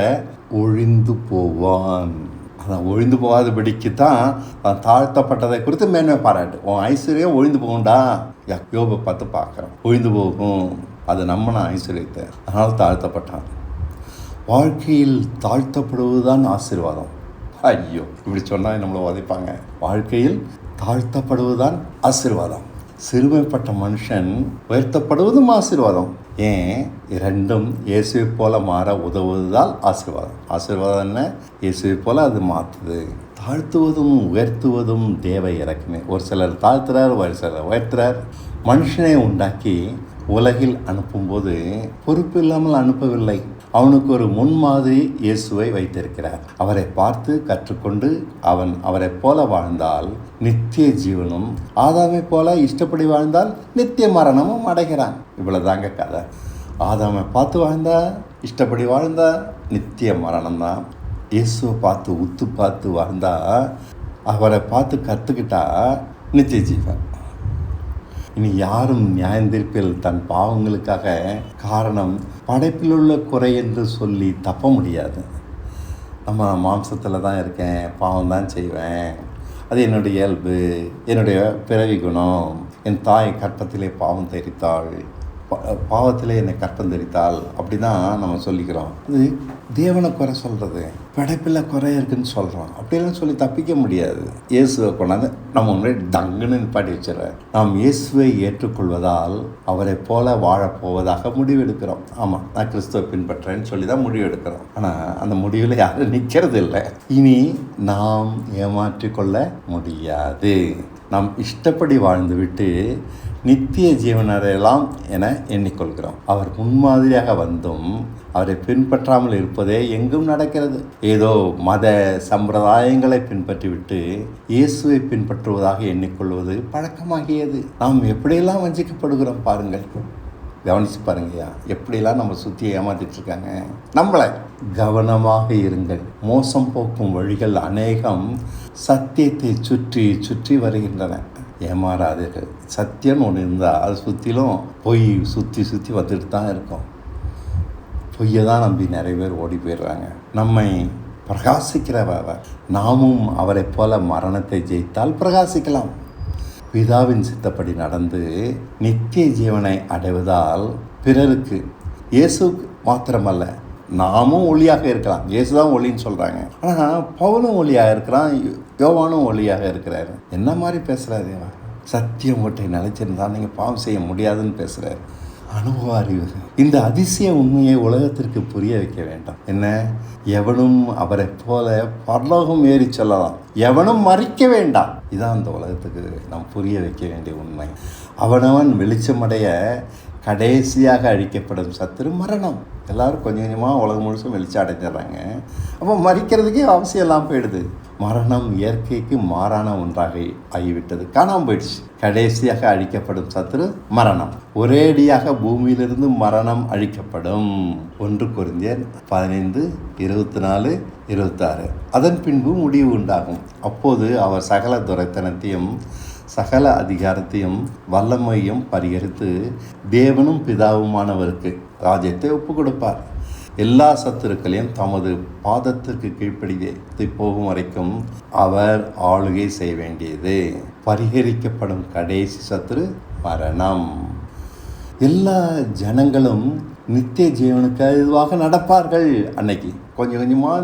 ஒழிந்து போவான். அதான் ஒழிந்து போகாதபடிக்கு தான் தாழ்த்தப்பட்டதை குறித்து மேன்மை பாராட்டு. உன் ஐஸ்வர்யம் ஒழிந்து போகும்டா. யோபை பார்த்து பார்க்குறோம், ஒழிந்து போகும். அது நம்பின ஐஸ்வர்யத்தை, அதனால் தாழ்த்தப்பட்டான். வாழ்க்கையில் தாழ்த்தப்படுவதுதான் ஆசீர்வாதம். ஐயோ, இப்படி சொன்னால் நம்மளை உதைப்பாங்க. வாழ்க்கையில் தாழ்த்தப்படுவதுதான் ஆசீர்வாதம். சிறுமைப்பட்ட மனுஷன் உயர்த்தப்படுவதும் ஆசீர்வாதம். ஏன்? இரண்டும் இயேசுவை போல மாற உதவுவதால் ஆசீர்வாதம். ஆசீர்வாதம் என்ன? இயேசுவை போல அது மாற்றுது. தாழ்த்துவதும் உயர்த்துவதும் தேவ இறக்குமே. ஒரு சிலர் தாழ்த்துறார், ஒரு சிலர் உயர்த்துறார். மனுஷனை உண்டாக்கி உலகில் அனுப்பும்போது பொறுப்பு இல்லாமல் அனுப்பவில்லை. அவனுக்கு ஒரு முன்மாதிரி இயேசுவை வைத்திருக்கிறார். அவரை பார்த்து கற்றுக்கொண்டு அவரை போல வாழ்ந்தால் நித்திய ஜீவனும், ஆதாமை போல இஷ்டப்படி வாழ்ந்தால் நித்திய மரணமும் அடைகிறான். இவ்வளவுதாங்க கதை. ஆதாமை பார்த்து வாழ்ந்தா, இஷ்டப்படி வாழ்ந்தா நித்திய மரணம் தான். இயேசுவை பார்த்து உத்து பார்த்து வாழ்ந்தா, அவரை பார்த்து கற்றுக்கிட்டா நித்திய ஜீவன். இனி யாரும் நியாயந்தீர்ப்பில் தன் பாவங்களுக்காக காரணம் படைப்பில் உள்ள குறை என்று சொல்லி தப்ப முடியாது. நம்ம மாம்சத்தில் தான் இருக்கேன், பாவம் தான் செய்வேன், அது என்னுடைய இயல்பு, என்னுடைய பிறவி குணம். என் தாய் கற்பத்திலே பாவம் தெரித்தாள், பாவத்திலே என்னை கற்பம் தெரித்தாள், அப்படி தான் நம்ம சொல்லிக்கிறோம். அது தேவனை குறை சொல்கிறது, படைப்பில் குறை இருக்குன்னு சொல்கிறோம். அப்படியெல்லாம் சொல்லி தப்பிக்க முடியாது. இயேசுவை கொண்டாந்து நம்ம முன்னாடி டங்குன்னு நிப்பாட்டி வச்சிடறாரு. நாம் இயேசுவை ஏற்றுக்கொள்வதால் அவரை போல வாழப்போவதாக முடிவெடுக்கிறோம். ஆமாம், நான் கிறிஸ்துவை பின்பற்றேன்னு சொல்லி தான் முடிவெடுக்கிறோம். ஆனால் அந்த முடிவில் யாரும் நிற்கிறது இல்லை. இனி நாம் ஏமாற்றிக்கொள்ள முடியாது. நாம் இஷ்டப்படி வாழ்ந்துவிட்டு நித்திய ஜீவனரையெல்லாம் என எண்ணிக்கொள்கிறோம். அவர் முன்மாதிரியாக வந்தும் அவரை பின்பற்றாமல் இருப்பதே எங்கும் நடக்கிறது. ஏதோ மத சம்பிரதாயங்களை பின்பற்றிவிட்டு இயேசுவை பின்பற்றுவதாக எண்ணிக்கொள்வது பழக்கமாகியது. நாம் எப்படியெல்லாம் வஞ்சிக்கப்படுகிறோம் பாருங்கள், கவனிச்சு பாருங்கய்யா. எப்படிலாம் நம்ம சுற்றி ஏமாத்திட்டு இருக்காங்க நம்மளை. கவனமாக இருங்கள், மோசம் போக்கும் வழிகள் அநேகம் சத்தியத்தை சுற்றி சுற்றி வருகின்றன. ஏமாறாதீர்கள். சத்தியம்னு ஒன்று இருந்தால் அது சுற்றிலும் பொய் சுற்றி சுற்றி வந்துட்டு தான் இருக்கும். பொய்யை தான் நம்பி நிறைய பேர் ஓடி போயிடுறாங்க. நம்மை பிரகாசிக்கிறவர், நாமும் அவரை போல மரணத்தை ஜெயித்தால் பிரகாசிக்கலாம். பிதாவின் சித்தப்படி நடந்து நித்திய ஜீவனை அடைவதால் பிறருக்கு, இயேசுக்கு மாத்திரமல்ல, நாமும் ஒளியாக இருக்கலாம். இயேசு தான் ஒளின்னு சொல்கிறாங்க. ஆனால் பவுலும் ஒளியாக இருக்கிறான், யோவானும் ஒளியாக இருக்கிறாரு. என்ன மாதிரி பேசுகிறாரு? சத்தியம் ஒட்டை நிலைச்சிருந்தால் நீங்கள் பாவம் செய்ய முடியாதுன்னு பேசுகிறாரு. அனுபவ அறிவு. இந்த அதிசய உண்மையை உலகத்திற்கு புரிய வைக்க வேண்டாம். என்ன? எவனும் அவரை போல பரலோகம் ஏறி சொல்லலாம், எவனும் மறிக்க வேண்டாம். இதான் அந்த உலகத்துக்கு நாம் புரிய வைக்க வேண்டிய உண்மை. அவனவன் வெளிச்சமடைய கடைசியாக அழிக்கப்படும் சத்துரு மரணம். எல்லோரும் கொஞ்சம் கொஞ்சமாக உலகம் முழுசும் வெளிச்சம் அடைஞ்சிடறாங்க. அப்போ மறிக்கிறதுக்கே அவசியம் எல்லாம் போயிடுது. மரணம் இயற்கைக்கு மாறான ஒன்றாக ஆகிவிட்டது, காணாமல் போயிடுச்சு. கடைசியாக அழிக்கப்படும் சத்துரு மரணம். ஒரேடியாக பூமியிலிருந்து மரணம் அழிக்கப்படும். 1 கொரிந்தியர் 15:24-26. அதன் பின்பு முடிவு உண்டாகும். அப்போது அவர் சகல துரைத்தனத்தையும் சகல அதிகாரத்தையும் வல்லமையும் பரிகரித்து தேவனும் பிதாவுமானவருக்கு ராஜ்யத்தை ஒப்பு கொடுப்பார். எல்லா சத்துருக்களையும் தமது பாதத்திற்கு கீழ்ப்படித்து போகும் வரைக்கும் அவர் ஆளுகை செய்ய வேண்டியது. பரிகரிக்கப்படும் கடைசி சத்துரு மரணம். எல்லா ஜனங்களும் நித்திய ஜீவனுக்கு இதுவாக நடப்பார்கள். அன்னைக்கு கொஞ்சம் கொஞ்சமாக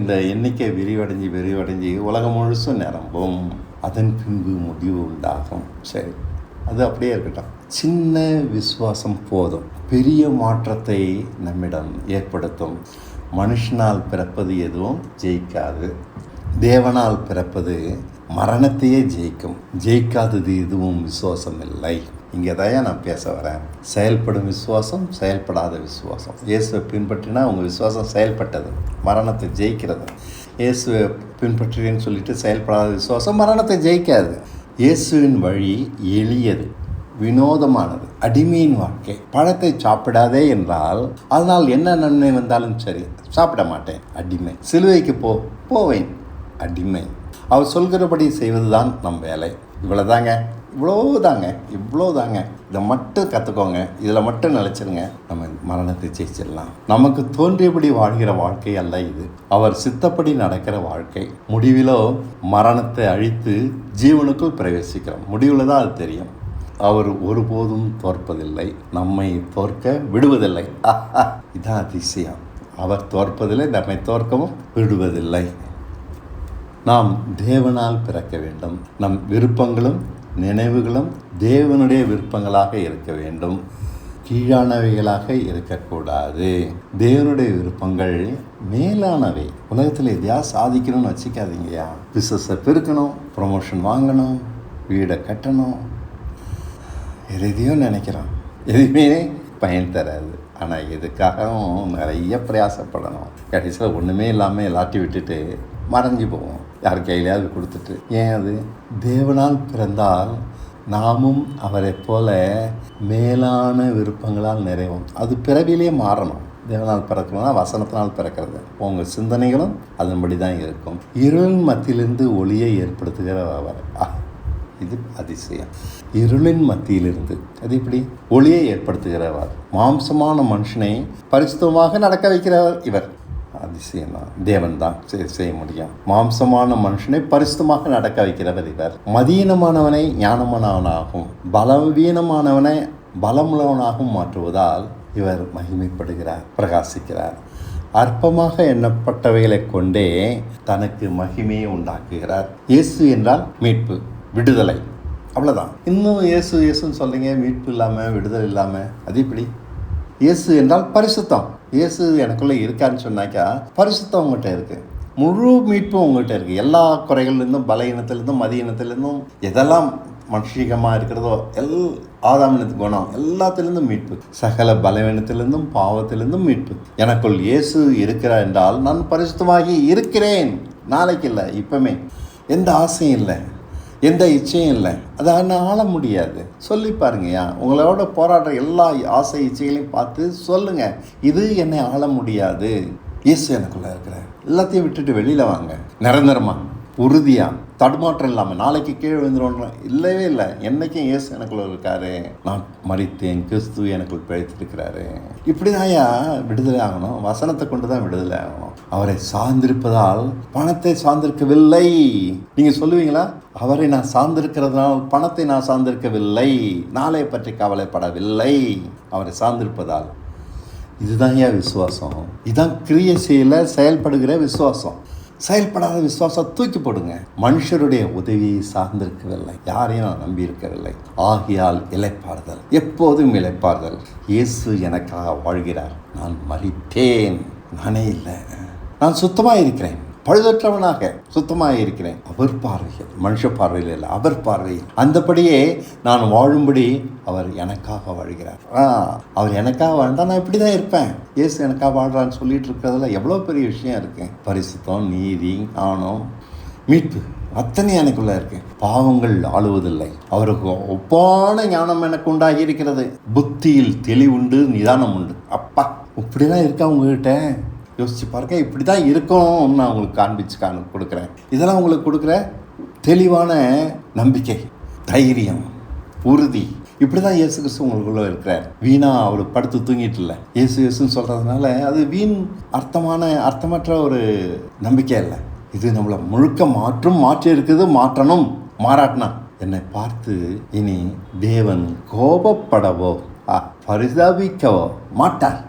இந்த எண்ணிக்கை விரிவடைஞ்சு உலகம் முழுசும் நிரம்பும். அதன் பின்பு முடிவு உண்டாகும். சரி, அது அப்படியே இருக்கட்டும். சின்ன விசுவாசம் போதும், பெரிய மாற்றத்தை நம்மிடம் ஏற்படுத்தும். மனுஷனால் பிறப்பது எதுவும் ஜெயிக்காது. தேவனால் பிறப்பது மரணத்தையே ஜெயிக்கும். ஜெயிக்காதது எதுவும் விசுவாசம் இல்லை. இங்கே தான் நான் பேச வரேன். செயல்படும் விசுவாசம், செயல்படாத விசுவாசம். இயேசுவை பின்பற்றினா உங்கள் விசுவாசம் செயல்பட்டது, மரணத்தை ஜெயிக்கிறது. இயேசுவை பின்பற்றுறேன்னு சொல்லிட்டு செயல்படாத விசுவாசம் மரணத்தை ஜெயிக்காது. இயேசுவின் வழி எளியது, வினோதமானது. அடிமையின் வாழ்க்கை. பழத்தை சாப்பிடாதே என்றால் அதனால் என்ன நன்மை வந்தாலும் சரி, சாப்பிட மாட்டேன், அடிமை. சிலுவைக்கு போவேன், அடிமை. அவர் சொல்கிறபடி செய்வது தான் நம் வேலை. இவ்வளோதாங்க, இவ்வளோதாங்க. இதை மட்டும் கற்றுக்கோங்க, இதில் மட்டும் நினச்சிருங்க, நம்ம மரணத்தை ஜெயிச்சிடலாம். நமக்கு தோன்றியபடி வாழ்கிற வாழ்க்கை அல்ல இது, அவர் சித்தப்படி நடக்கிற வாழ்க்கை. முடிவிலோ மரணத்தை அழித்து ஜீவனுக்குள் பிரவேசிக்கிறோம். முடிவில் தான் அது தெரியும். அவர் ஒருபோதும் தோற்பதில்லை, நம்மை தோற்க விடுவதில்லை. இதுதான் அதிசயம். அவர் தோற்பதில்லை, நம்மை தோற்கவும் விடுவதில்லை. நாம் தேவனால் பிறக்க வேண்டும். நம் விருப்பங்களும் நினைவுகளும் தேவனுடைய விருப்பங்களாக இருக்க வேண்டும், கீழானவைகளாக இருக்கக்கூடாது. தேவனுடைய விருப்பங்கள் மேலானவை. உலகத்தில் எதையாக சாதிக்கணும்னு வச்சுக்காதீங்கய்யா. பிஸ்னஸை பெருக்கணும், ப்ரொமோஷன் வாங்கணும், வீடை கட்டணும், எதையும் நினைக்கிறோம். எதுவுமே பயன் தராது. ஆனால் எதுக்காகவும் நிறைய பிரயாசப்படணும். கடைசியில் ஒன்றுமே இல்லாமல் எல்லாத்தையும் விட்டுட்டு மறைஞ்சு போவோம், யார் கையிலையாவது கொடுத்துட்டு. ஏன்? அது தேவனால் பிறந்தால் நாமும் அவரை போல மேலான விருப்பங்களால் நிறைவோம். அது பிறவிலேயே மாறணும். தேவனால் பிறக்கணும்னா வசனத்தினால் பிறக்கிறது. உங்கள் சிந்தனைகளும் அதன்படி தான் இருக்கும். இருளின் மத்தியிலிருந்து ஒளியை ஏற்படுத்துகிற அவர். இது அதிசயம். இருளின் மத்தியிலிருந்து அது இப்படி ஒளியை ஏற்படுத்துகிறவர். மாம்சமான மனுஷனை பரிசுத்தமாக நடக்க வைக்கிறவர் இவர். அதிசயம்தான். தேவன் தான் செய்ய முடியும். மாம்சமான மனுஷனை பரிசுத்தமாக நடக்க வைக்கிறவர் இவர். மதீனமானவனை ஞானமானவனாகவும் பலவீனமானவனை பலமுள்ளவனாகவும் மாற்றுவதால் இவர் மகிமைப்படுகிறார், பிரகாசிக்கிறார். அற்பமாக எண்ணப்பட்டவைகளை கொண்டே தனக்கு மகிமையை உண்டாக்குகிறார். இயேசு என்றால் மீட்பு, விடுதலை, அவ்வளோதான். இன்னும் இயேசு இயேசுன்னு சொல்கிறீங்க, மீட்பு இல்லாமல் விடுதலை இல்லாமல், அது இப்படி? இயேசு என்றால் பரிசுத்தம். இயேசு எனக்குள்ளே இருக்கான்னு சொன்னாக்கா பரிசுத்தம் உங்கள்கிட்ட இருக்குது, முழு மீட்பும் உங்கள்கிட்ட இருக்குது. எல்லா குறைகள்லேருந்தும், பலகீனத்திலேருந்தும், மதியினத்திலேருந்தும், எதெல்லாம் மனுஷிகமாக இருக்கிறதோ ஆதாமினத்து குணம் எல்லாத்திலிருந்தும் மீட்பு, சகல பலவீனத்திலிருந்தும் பாவத்திலிருந்தும் மீட்பு. எனக்குள் இயேசு இருக்கிறார் என்றால் நான் பரிசுத்தமாகி இருக்கிறேன். நாளைக்கு இல்லை, இப்பவுமே. எந்த ஆசையும் இல்லை, எந்த இச்சையும் இல்லை. அதை நான் ஆள முடியாது. சொல்லி பாருங்கய்யா, உங்களோட போராடுற எல்லா ஆசை இச்சைகளையும் பார்த்து சொல்லுங்கள், இது என்னை ஆள முடியாது, இயேசு எனக்குள்ளே இருக்கிறார். எல்லாத்தையும் விட்டுட்டு வெளியில் வாங்க, நிரந்தரமாக, உறுதியாக, தடுமாற்றம் இல்லாமல். நாளைக்கு கீழே விழுந்துருவோம் இல்லவே இல்லை. என்றைக்கும் இயேசு எனக்குள்ள இருக்காரு. நான் மரித்தேன், கிறிஸ்து எனக்குள் பிழைத்திருக்கிறாரு. இப்படி தான்யா விடுதலை ஆகணும். வசனத்தை கொண்டு தான் விடுதலை ஆகணும். அவரை சார்ந்திருப்பதால் பணத்தை சார்ந்திருக்கவில்லை. நீங்கள் சொல்லுவீங்களா? அவரை நான் சார்ந்திருக்கிறதுனால் பணத்தை நான் சார்ந்திருக்கவில்லை, நாளை பற்றி கவலைப்படவில்லை, அவரை சார்ந்திருப்பதால். இதுதான் ஏன் விசுவாசம். இதுதான் கிரியை செய்யல செயல்படுகிற விசுவாசம். செயல்படாத விசுவாசம் தூக்கி போடுங்க. மனுஷருடைய உதவியை சார்ந்திருக்கவில்லை, யாரையும் நான் நம்பி இருக்கவில்லை. ஆகியால் இளைப்பாறுதல், எப்போதும் இளைப்பாறுதல். இயேசு எனக்காக வாழ்கிறார். நான் மரித்தேன், நானே இல்லை, நான் சுத்தமாக இருக்கிறேன், பழுதற்றவனாக சுத்தமாக இருக்கிறேன். அவர் பார்வையில், மனுஷ பார்வையில் இல்லை, அவர் பார்வையில். அந்தபடியே நான் வாழும்படி அவர் எனக்காக வாழ்கிறார். அவர் எனக்காக வாழ்ந்தா நான் இப்படி தான் இருப்பேன். இயேசு எனக்காக வாழ்கிறான்னு சொல்லிட்டு இருக்கிறதுல எவ்வளோ பெரிய விஷயம் இருக்கு. பரிசுத்தம், நீதி, ஞானம், மீட்பு அத்தனை எனக்குள்ள இருக்கு. பாவங்கள் ஆளுவதில்லை. அவருக்கு ஒப்பான ஞானம் எனக்கு உண்டாகி இருக்கிறது. புத்தியில் தெளிவுண்டு, நிதானம் உண்டு. அப்பா, இப்படிலாம் இருக்கா உங்ககிட்ட? யோசிச்சு பாருங்க. இப்படி தான் இருக்கணும்னு நான் உங்களுக்கு காண்பிச்சு கொடுக்குறேன். இதெல்லாம் உங்களுக்கு கொடுக்குற தெளிவான நம்பிக்கை, தைரியம், உறுதி. இப்படி தான் இயேசு கிறிஸ்து உங்களுக்குள்ள இருக்கிறார். வீணா அவர் படுத்து தூங்கிட்டு இல்லை. இயேசு இயேசுன்னு சொல்கிறதுனால அது வீண் அர்த்தமற்ற ஒரு நம்பிக்கை இல்லை. இது நம்மளை முழுக்க மாற்றி இருக்குது. மாற்றணும். மாறாட்டினா என்னை பார்த்து இனி தேவன் கோபப்படவோ பரிதாபிக்கவோ மாட்டார்.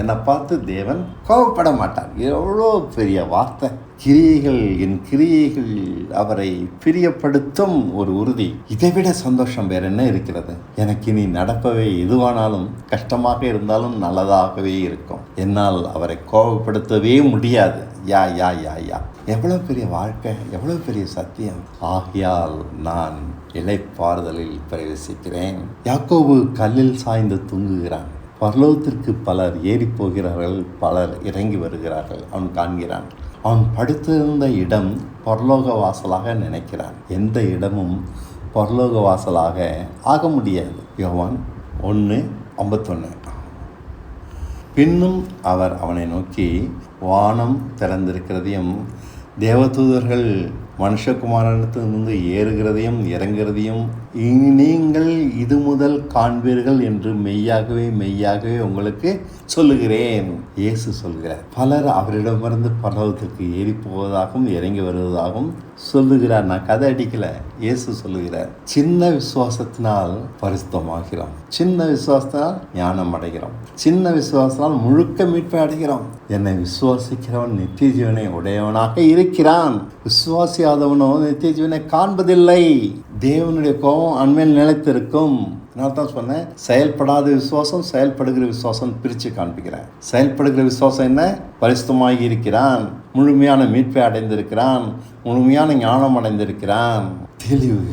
என்னை பார்த்து தேவன் கோபப்பட மாட்டார். எவ்வளோ பெரிய வார்த்தை. கிரியைகள், என் கிரியைகள் அவரை பிரியப்படுத்தும் ஒரு உறுதி. இதைவிட சந்தோஷம் வேற என்ன இருக்கிறது? எனக்கு இனி நடப்பவை எதுவானாலும், கஷ்டமாக இருந்தாலும் நல்லதாகவே இருக்கும். என்னால் அவரை கோபப்படுத்தவே முடியாது. யா யா யா யா எவ்வளோ பெரிய வாழ்க்கை, எவ்வளோ பெரிய சத்தியம். ஆகையால் நான் இளைப்பாறுதலில் பிரவேசிக்கிறேன். யாக்கோபு கல்லில் சாய்ந்து தூங்குகிறான். பரலோகத்திற்கு பலர் ஏறி போகிறார்கள், பலர் இறங்கி வருகிறார்கள். அவன் காண்கிறான். அவன் படுத்திருந்த இடம் பரலோக வாசலாக நினைக்கிறான். எந்த இடமும் பரலோக வாசலாக ஆக முடியாது. யோவான் 1:51. பின்னும் அவர் அவனை நோக்கி, வானம் திறந்திருக்கிறதையும் தேவதூதர்கள் மனுஷகுமாரனிடத்திலிருந்து ஏறுகிறதையும் இறங்குகிறதையும் நீங்கள் இது முதல் காண்பீர்கள் என்று மெய்யாகவே உங்களுக்கு சொல்லுகிறேன். இயேசு சொல்கிறார். பலர் அவரிடமிருந்து பரலோகத்திற்கு ஏறி போவதாகவும் இறங்கி வருவதாகவும் சொல்லுகிறார். நான் கதை அடிக்கல, இயேசு சொல்லுகிறார். சின்ன விசுவாசத்தினால் பரிசுத்தமாகிறோம், சின்ன விசுவாசத்தினால் ஞானம் அடைகிறோம், சின்ன விசுவாசத்தினால் முழுக்க மீட்பை அடைகிறோம். என்னை விசுவாசிக்கிறவன் நித்திய ஜீவனை உடையவனாக இருக்கிறான். விசுவாசியாதவனோ நித்திய ஜீவனை காண்பதில்லை. தேவனுடைய கோபம் அண்மையில் நிலைத்திருக்கும். நான் தான் சொன்னேன், செயல்படாத விசுவாசம், செயல்படுகிற விசுவாசம் பிரித்து காண்பிக்கிறேன். செயல்படுகிற விசுவாசம் என்ன? பரிசுத்தமாகி இருக்கிறான், முழுமையான மீட்பை அடைந்திருக்கிறான், முழுமையான ஞானம் அடைந்திருக்கிறான். தெளிவு.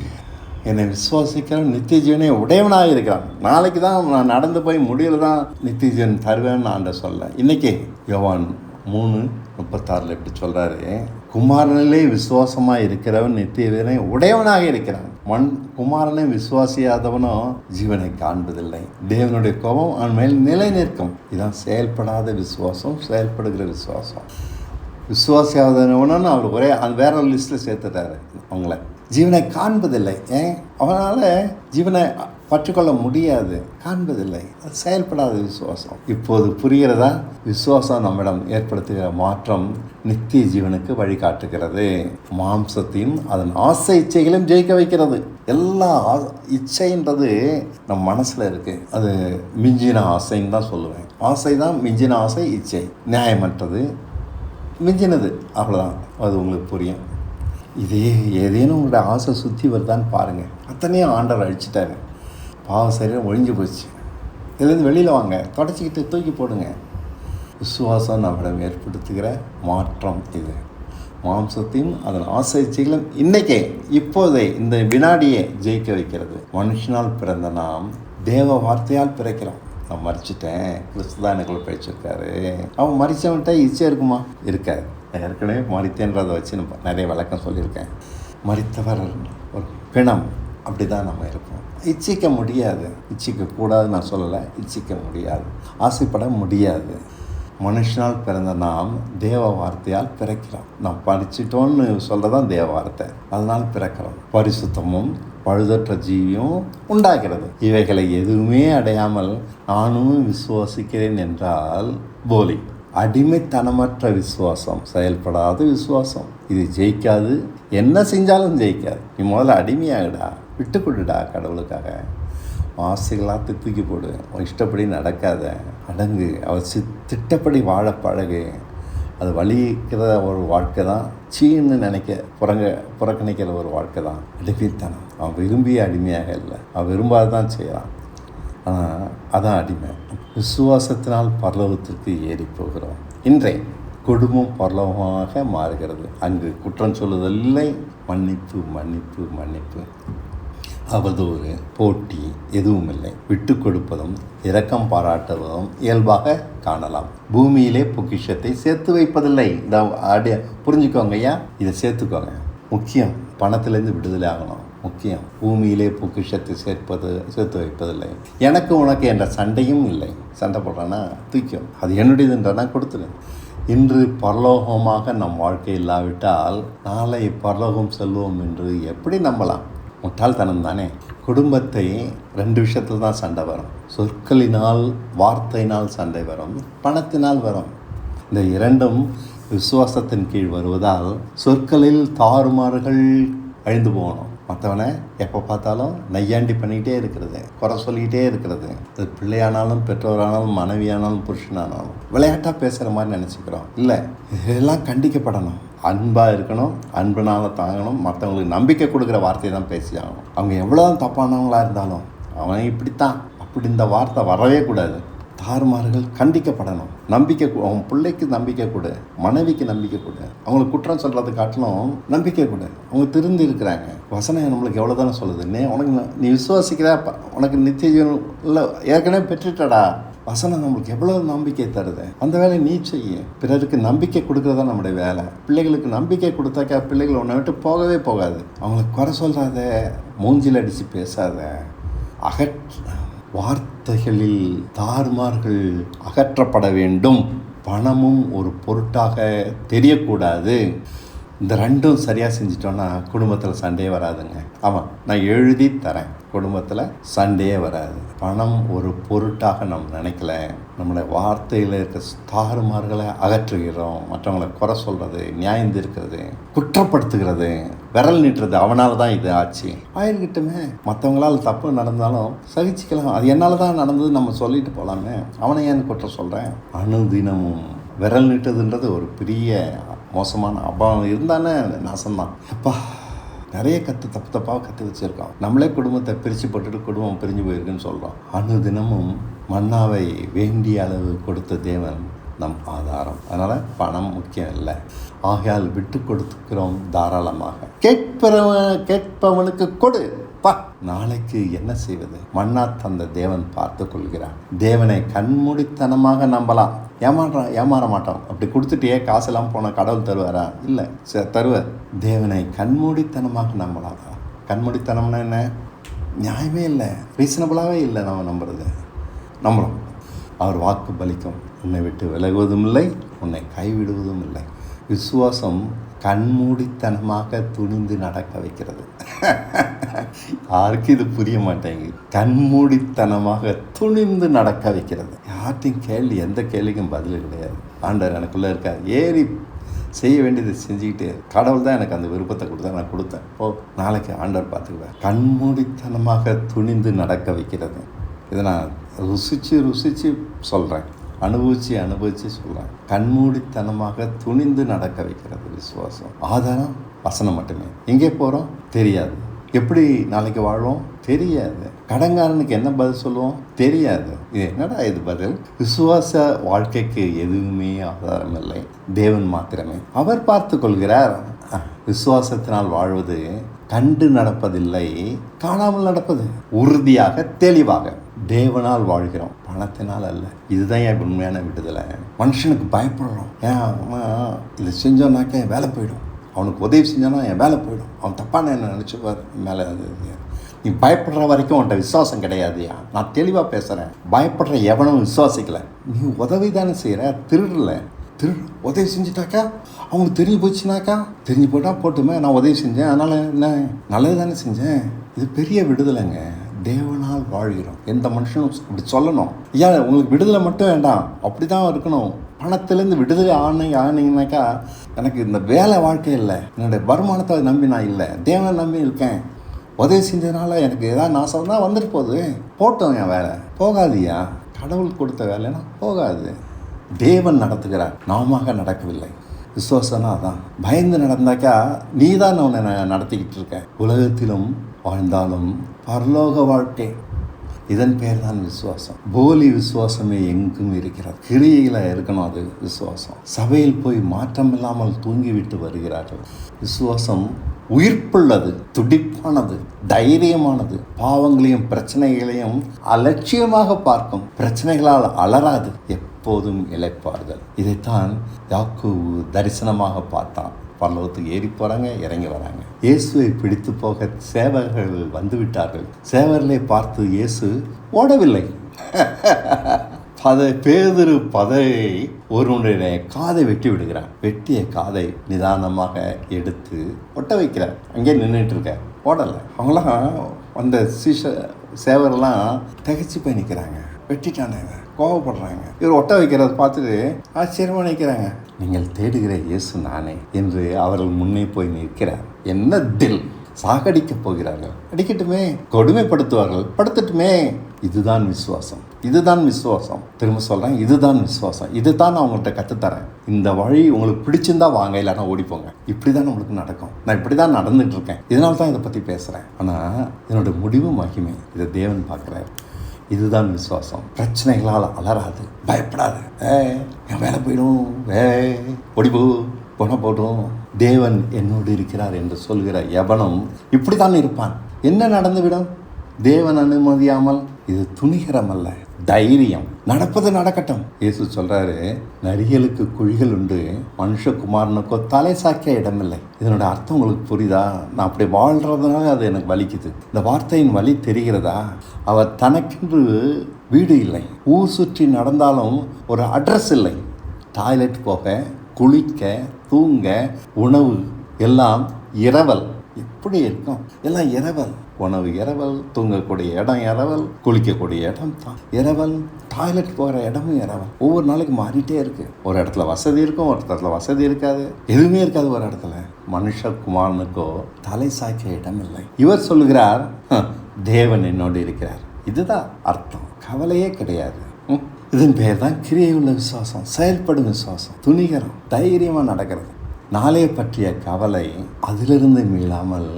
என்னை விசுவாசிக்கிறவன் நித்திய ஜீவனை உடையவனாக இருக்கிறான். நாளைக்கு தான் நான் நடந்து போய் முடிவில் தான் நித்திய ஜீவன் தருவேன்னு நான் சொல்ல. இன்றைக்கே யோவான் 3:36 இப்படி சொல்கிறாரு, குமாரனிலே விசுவாசமாக இருக்கிறவன் நித்திய ஜீவனை உடையவனாக இருக்கிறான். குமாரனை விசுவாசியாதவனோ ஜீவனை காண்பதில்லை. தேவனுடைய கோபம் அவன் மேல் நிலை நிற்கும். இதுதான் செயல்படாத விசுவாசம், செயல்படுகிற விசுவாசம். விசுவாசியாதவனு அவர் வேற லிஸ்ட்டில் சேர்த்துட்டாரு அவங்கள. ஜீவனை காண்பதில்லை. அவனால் ஜீவனை பற்றுக்கொள்ள முடியாது, காண்பதில்லை. அது செயல்படாத விசுவாசம். இப்போது புரிகிறதா? விசுவாசம் நம்மிடம் ஏற்படுத்துகிற மாற்றம் நித்திய ஜீவனுக்கு வழிகாட்டுகிறது. மாம்சத்தையும் அதன் ஆசை இச்சைகளையும் ஜெயிக்க வைக்கிறது. எல்லா இச்சைன்றது நம்ம மனசில் இருக்குது. அது மிஞ்சின ஆசைன்னு தான் சொல்லுவேன். ஆசை தான் மிஞ்சின ஆசை. இச்சை நியாயமற்றது, மிஞ்சினது, அவ்வளோதான். அது உங்களுக்கு புரியும். இதே ஏதேனும் உங்களோட ஆசை சுற்றி வருதான்னு பாருங்கள். அத்தனையும் ஆண்டவர் அழிச்சிட்டாரு. பாவ சரீரம் ஒழிஞ்சு போச்சு. இதுலேருந்து வெளியில் வாங்க, தொடச்சிக்கிட்டு தூக்கி போடுங்க. விசுவாசம் நம்மிடம் ஏற்படுத்துகிற மாற்றம் இது. மாம்சத்தையும் அதன் ஆசை இச்சைகளும் இன்றைக்கே, இப்போதே, இந்த வினாடியே ஜெயிக்க வைக்கிறது. மனுஷனால் பிறந்த நாம் தேவ வார்த்தையால் பிறக்கிறோம். நான் மறிச்சிட்டேன், கிறிஸ்து தான் எனக்குள்ள பிழைச்சிருக்காரு. அவன் மறிச்சவன்ட்ட இச்சை இருக்குமா? இருக்காது. ஏற்கனவே மறித்தேன்றதை வச்சு நம்ம நிறைய விளக்கம் சொல்லியிருக்கேன். மறித்தவர் ஒரு பிணம், அப்படி தான் நம்ம இருப்போம். இச்சிக்க முடியாது. இச்சிக்க கூடாது நான் சொல்லலை, இச்சிக்க முடியாது, ஆசைப்பட முடியாது. மனுஷனால் பிறந்த நாம் தேவ வார்த்தையால் பிறக்கிறோம். நாம் படிச்சிட்டோன்னு சொல்கிறதான் தேவ வார்த்தை. அதனால் பிறக்கிறோம். பரிசுத்தமும் பழுதற்ற ஜீவியும் உண்டாகிறது. இவைகளை எதுவுமே அடையாமல் நானும் விசுவாசிக்கிறேன் என்றால் போலி. அடிமைத்தனமற்ற விசுவாசம், செயல்படாத விசுவாசம். இது ஜெயிக்காது. என்ன செஞ்சாலும் ஜெயிக்காது. நீ முதல்ல அடிமையாகடா, விட்டு கொடுடா கடவுளுக்காக. ஆசைகளாக தூக்கி போடு, இஷ்டப்படி நடக்காத, அடங்கு, அவர் திட்டப்படி வாழ பழகு. அது வலிக்கிற ஒரு வாழ்க்கை தான். சீன்னு புறக்கணிக்கிற ஒரு வாழ்க்கை தான் அடிமைத்தனம். அவன் விரும்பிய அடிமையாக இல்லை, அவன் விரும்பாதான் செய்யலாம். ஆனால் அதான் அடிமை. விசுவாசத்தினால் பரலோகத்திற்கு ஏறி போகிறோம். இன்றைய குடும்பம் பரலோகமாக மாறுகிறது. அங்கு குற்றம் சொல்லுதல் இல்லை, மன்னிப்பு மன்னிப்பு மன்னிப்பு. அவதூறு போட்டி எதுவும் இல்லை. விட்டு கொடுப்பதும் இரக்கம் பாராட்டுவதும் இயல்பாக காணலாம். பூமியிலே பொக்கிஷத்தை சேர்த்து வைப்பதில்லை. இந்த புரிஞ்சுக்கோங்க ஐயா, இதை சேர்த்துக்கோங்க. முக்கியம், பணத்திலேருந்து விடுதலை ஆகணும். முக்கியம், பூமியிலே பொக்கிஷத்தை சேர்த்து வைப்பதில்லை. எனக்கு உனக்கு என்ற சண்டையும் இல்லை. சண்டை போடுறேன்னா தூக்கியும், அது என்னுடையதுன்றனா கொடுத்துரு. இன்று பரலோகமாக நம் வாழ்க்கை இல்லாவிட்டால் நாளை பரலோகம் செல்வோம் என்று எப்படி நம்பலாம்? முட்டாள்தனம் தானே. குடும்பத்தை 2 விஷயத்தில் தான் சண்டை வரும். சொற்களினால், வார்த்தையினால் சண்டை வரும், பணத்தினால் வரும். இந்த 2ம் விசுவாசத்தின் கீழ் வருவதால் சொற்களில் தாறுமாறுகள் அழிந்து போகணும். மற்றவனை எப்போ பார்த்தாலும் நையாண்டி பண்ணிக்கிட்டே இருக்கிறது, குறை சொல்லிக்கிட்டே இருக்கிறது. அது பிள்ளையானாலும், பெற்றோரானாலும், மனைவியானாலும், புருஷனானாலும் விளையாட்டாக பேசுகிற மாதிரி நினச்சிக்கிறோம். இல்லை, இதெல்லாம் கண்டிக்கப்படணும். அன்பாக இருக்கணும், அன்புனால தாங்கணும். மற்றவங்களுக்கு நம்பிக்கை கொடுக்குற வார்த்தையை தான் பேசி ஆகணும். அவங்க எவ்வளோதான் தப்பானவங்களாக இருந்தாலும் அவன் இப்படித்தான், அப்படி இந்த வார்த்தை வரவே கூடாது. தாறுமாறுகள் கண்டிக்கப்படணும். நம்பிக்கை, அவங்க பிள்ளைக்கு நம்பிக்கை கொடு, மனைவிக்கு நம்பிக்கை கொடு. அவங்களுக்கு குற்றம் சொல்கிறது காட்டிலும் நம்பிக்கை கொடு. அவங்க திருந்து இருக்கிறாங்க. வசனம் நம்மளுக்கு எவ்வளோ தானே சொல்லுது. நீ விசுவாசிக்கிறா, உனக்கு நித்திய ஜீவன் இல்லை, ஏற்கனவே பெற்றுட்டடா. வசனம் நம்மளுக்கு எவ்வளோ நம்பிக்கை தருது. அந்த வேலையை நீ செய்ய. பிறருக்கு நம்பிக்கை கொடுக்குறதா நம்முடைய வேலை. பிள்ளைகளுக்கு நம்பிக்கை கொடுத்தாக்கா பிள்ளைகள் உன்னை விட்டு போகவே போகாது. அவங்களுக்கு குறை சொல்லாத, மூஞ்சில் அடித்து பேசாத. வார்த்தைகளில் தாறுமாறுகள் அகற்றப்பட வேண்டும். பணமும் ஒரு பொருட்டாக தெரியக்கூடாது. இந்த 2ம் சரியாக செஞ்சிட்டோன்னா குடும்பத்தில் சண்டையே வராதுங்க. ஆமாம், நான் எழுதி தரேன். குடும்பத்தில் சண்டையே வராது. பணம் ஒரு பொருட்டாக நம்ம நினைக்கல. நம்மளோட வார்த்தையில் இருக்க தாறுமாறுகளை அகற்றுகிறோம். மற்றவங்களை குறை சொல்கிறது, நியாயம் இருக்கிறது, குற்றப்படுத்துகிறது, விரல் நீட்டுறது. அவனால் தான் இது ஆச்சு ஆயிருக்கிட்டுமே. மற்றவங்களால் தப்பு நடந்தாலும் சகிச்சிக்கலாம். அது என்னால் தான் நடந்தது நம்ம சொல்லிட்டு போகலாமே. அவனை ஏன் குற்றம் சொல்கிறேன்? அணுதினமும் விரல் நீட்டுறதுன்றது ஒரு பெரிய மோசமான அபாயம் இருந்தானே நாசம்தான். அப்பா, நிறைய தப்பாக கற்று வச்சுருக்கோம். நம்மளே குடும்பத்தை பிரித்து போட்டுட்டு குடும்பம் பிரிஞ்சு போயிருக்குன்னு சொல்கிறோம். அணுதினமும் மன்னாவை வேண்டிய அளவு கொடுத்த தேவன் நம் ஆதாரம். அதனால் பணம் முக்கியம் இல்லை. ஆகையால் விட்டு கொடுத்துக்கிறோம் தாராளமாக. கேட்பவனுக்கு கொடு. நாளைக்கு என்ன செய்வது? மன்னா தந்த தேவன் பார்த்து கொள்கிறான். தேவனை கண்மூடித்தனமாக நம்பலாம். ஏமாற மாட்டோம். அப்படி கொடுத்துட்டே காசெல்லாம் போனால் கடவுள் தருவாரா? இல்லை, தருவார். தேவனை கண்மூடித்தனமாக நம்பலாம். கண்மூடித்தனம்னா என்ன? நியாயமே இல்லை, ரீசனபிளாகவே இல்லை. நம்ம நம்புகிறோம். அவர் வாக்கு பலிக்கும். உன்னை விட்டு விலகுவதும் இல்லை, உன்னை கைவிடுவதும் இல்லை. விசுவாசம் கண்மூடித்தனமாக துணிந்து நடக்க வைக்கிறது. யாருக்கும் இது புரிய மாட்டேங்குது. கண்மூடித்தனமாக துணிந்து நடக்க வைக்கிறது. யார்ட்டையும் எந்த கேள்விக்கும் பதில் கிடையாது. ஆண்டவர் எனக்குள்ளே இருக்கார், ஏறி செய்ய வேண்டியதை செஞ்சுக்கிட்டே. கடவுள் தான் எனக்கு அந்த விருப்பத்தை கொடுத்தா, நான் கொடுத்தேன். நாளைக்கு ஆண்டவர் பார்த்துக்குவேன். கண்மூடித்தனமாக துணிந்து நடக்க வைக்கிறது. இதை நான் ருசித்து சொல்கிறேன், அனுபவித்து சொல்கிறேன். கண்மூடித்தனமாக துணிந்து நடக்க வைக்கிறது விசுவாசம். ஆதாரம் வசனம் மட்டுமே. எங்கே போகிறோம் தெரியாது, எப்படி நாளைக்கு வாழ்வோம் தெரியாது, கடன்காரனுக்கு என்ன பதில் சொல்லுவோம் தெரியாது. இது என்னடா இது பதில்? விசுவாச வாழ்க்கைக்கு எதுவுமே ஆதாரம் இல்லை, தேவன் மாத்திரமே. அவர் பார்த்து கொள்கிறார். விசுவாசத்தினால் வாழ்வது கண்டு நடப்பதில்லை, காணாமல் நடப்பது. உறுதியாக தெளிவாக தேவனால் வாழ்கிறோம், பணத்தினால் அல்ல. இதுதான் என் உண்மையான விடுதலை. மனுஷனுக்கு பயப்படுறோம். இது செஞ்சோன்னாக்க என் வேலை போயிடும், அவனுக்கு உதவி செஞ்சானா என் வேலை போயிடும், அவன் தப்பான என்ன நினச்சிப்பார் மேலே. நீ பயப்படுற வரைக்கும் உன்ட்ட விசுவாசம் கிடையாதுயா. நான் தெளிவாக பேசுகிறேன். பயப்படுற எவனும் விசுவாசிக்கலை. நீ உதவி தானே செய்கிற, திருடல. உதவி செஞ்சுட்டாக்கா அவங்களுக்கு தெரிஞ்சு போச்சுனாக்கா, தெரிஞ்சு போட்டால் போட்டுமே, நான் உதவி செஞ்சேன் அதனால் என்ன, நல்லது தானே செஞ்சேன். இது பெரிய விடுதலைங்க. தேவனால் வாழ்கிறோம். எந்த மனுஷனும் இப்படி சொல்லணும். ஐயா உங்களுக்கு விடுதலை மட்டும் வேண்டாம், அப்படி தான் இருக்கணும். பணத்திலேருந்து விடுதலை ஆனீங்கன்னாக்கா, எனக்கு இந்த வேலை வாழ்க்கை இல்லை, என்னுடைய வருமானத்தை நம்பி நான் இல்லை, தேவனை நம்பி இருக்கேன், உதவி செஞ்சதுனால எனக்கு ஏதாவது நாசம் தான் வந்துட்டு போகுது, போட்டோம் என் வேலை. போகாதியா, கடவுள் கொடுத்த வேலைன்னா போகாது. தேவன் நடத்துகிறார், நாம நடக்கவில்லை. விசுவாசம்னா அதான். பயந்து நடந்தாக்கா நீ தான் உன்னை நடத்திக்கிட்டு இருக்க. உலகத்திலும் வாழ்ந்தாலும் பரலோக வாழ்க்கை, இதன் பேர் தான் விசுவாசம். போலி விசுவாசமே எங்கும் இருக்கிறது. கிரியையில் இருக்கணும் அது விசுவாசம். சபையில் போய் மாற்றம் இல்லாமல் தூங்கிவிட்டு வருகிறார்கள். விசுவாசம் உயிர்ப்புள்ளது, துடிப்பானது, தைரியமானது. பாவங்களையும் பிரச்சனைகளையும் அலட்சியமாக பார்க்கும். பிரச்சனைகளால் அலராது, எப்போதும் இளைப்பார்கள். இதைத்தான் யாக்கோபு தரிசனமாக பார்த்தான். பரலோகத்துக்கு ஏறி போகிறாங்க, இறங்கி வராங்க. இயேசுவை பிடித்து போக சேவகர்கள் வந்து விட்டார்கள். சேவர்களை பார்த்து இயேசு ஓடவில்லை. பேதுரு பதையை ஒருவனுடைய காதை வெட்டி விடுகிறான். வெட்டிய காதை நிதானமாக எடுத்து ஒட்ட வைக்கிறார். அங்கே நின்றுட்டு இருக்க, ஓடலை. அவங்களாம் அந்த சேவரெல்லாம் திகைச்சு போய் நிற்கிறாங்க. வெட்டிட்டானுங்க, கோவப்படுறாங்க. இவர் ஒட்ட வைக்கிறத பார்த்துட்டு ஆச்சரியமாக நிற்கிறாங்க. நீங்கள் தேடுகிற இயேசு நானே என்று அவர்கள் முன்னே போய் நிற்கிறார். என்ன தில், சாகடிக்கப் போகிறார்கள். அடிக்கட்டுமே, கொடுமைப்படுத்துவார்கள், படுத்துட்டுமே. இதுதான் விசுவாசம், இதுதான் விசுவாசம். திரும்ப சொல்கிறேன், இதுதான் விசுவாசம். இதுதான் நான் உங்கள்கிட்ட கற்றுத்தரேன். இந்த வழி உங்களுக்கு பிடிச்சிருந்தா வாங்க, இல்லைன்னா ஓடிப்போங்க. இப்படி தான் நம்மளுக்கு நடக்கும். நான் இப்படி தான் நடந்துட்டு இருக்கேன், இதனால தான் இதை பற்றி பேசுகிறேன். ஆனால் என்னோட முடிவு மகிமை. இதை தேவன் பார்க்குறாரு. இதுதான் விசுவாசம். பிரச்சனைகளால் அலராது, பயப்படாது. என் வேலை போயிடும், ஓடிப்போ, போனால் போட்டோம், தேவன் என்னோடு இருக்கிறார் என்று சொல்கிற எவனும் இப்படி தான் இருப்பான். என்ன நடந்துவிடும் தேவன் அனுமதியாமல்? இது துணிகரம் அல்ல, தைரியம். நடப்பது நடக்கட்டும். இயேசு சொல்றாரு, நரிகளுக்கு குழிகள் உண்டு, மனுஷகுமாரனுக்கோ தலை சாக்கிய இடமில்லை. இதனோட அர்த்தம் உங்களுக்கு புரியுதா? நான் அப்படி வாழ்றதுனால அது எனக்கு வலிக்குது. இந்த வார்த்தையின் வலி தெரிகிறதா? அவர் தனக்கென்று வீடு இல்லை, ஊர் சுற்றி நடந்தாலும் ஒரு அட்ரஸ் இல்லை. டாய்லெட் போக, குளிக்க, தூங்க, உணவு எல்லாம் இரவல். எப்படி இருக்கும்? எல்லாம் இரவல். உணவு இரவல், தூங்கக்கூடிய இடம் இரவல், குளிக்கக்கூடிய இடம் தான் இரவல், டாய்லெட் போகிற இடமும் இரவல். ஒவ்வொரு நாளைக்கு மாறிட்டே இருக்கு. ஒரு இடத்துல வசதி இருக்கும், ஒரு இடத்துல வசதி இருக்காது, எதுவுமே இருக்காது. ஒரு இடத்துல மனுஷகுமாரனுக்கோ தலை சாய்க்க இடம் இல்லை. இவர் சொல்லுகிறார், தேவன் என்னோடு இருக்கிறார். இதுதான் அர்த்தம். கவலையே கிடையாது. இதன் பேர் தான் கிரியை உள்ள விசுவாசம், செயல்படும் விசுவாசம், துணிகரம், தைரியமாக நடக்கிறது. நாளை பற்றிய கவலை, அதிலிருந்து மீளாமல்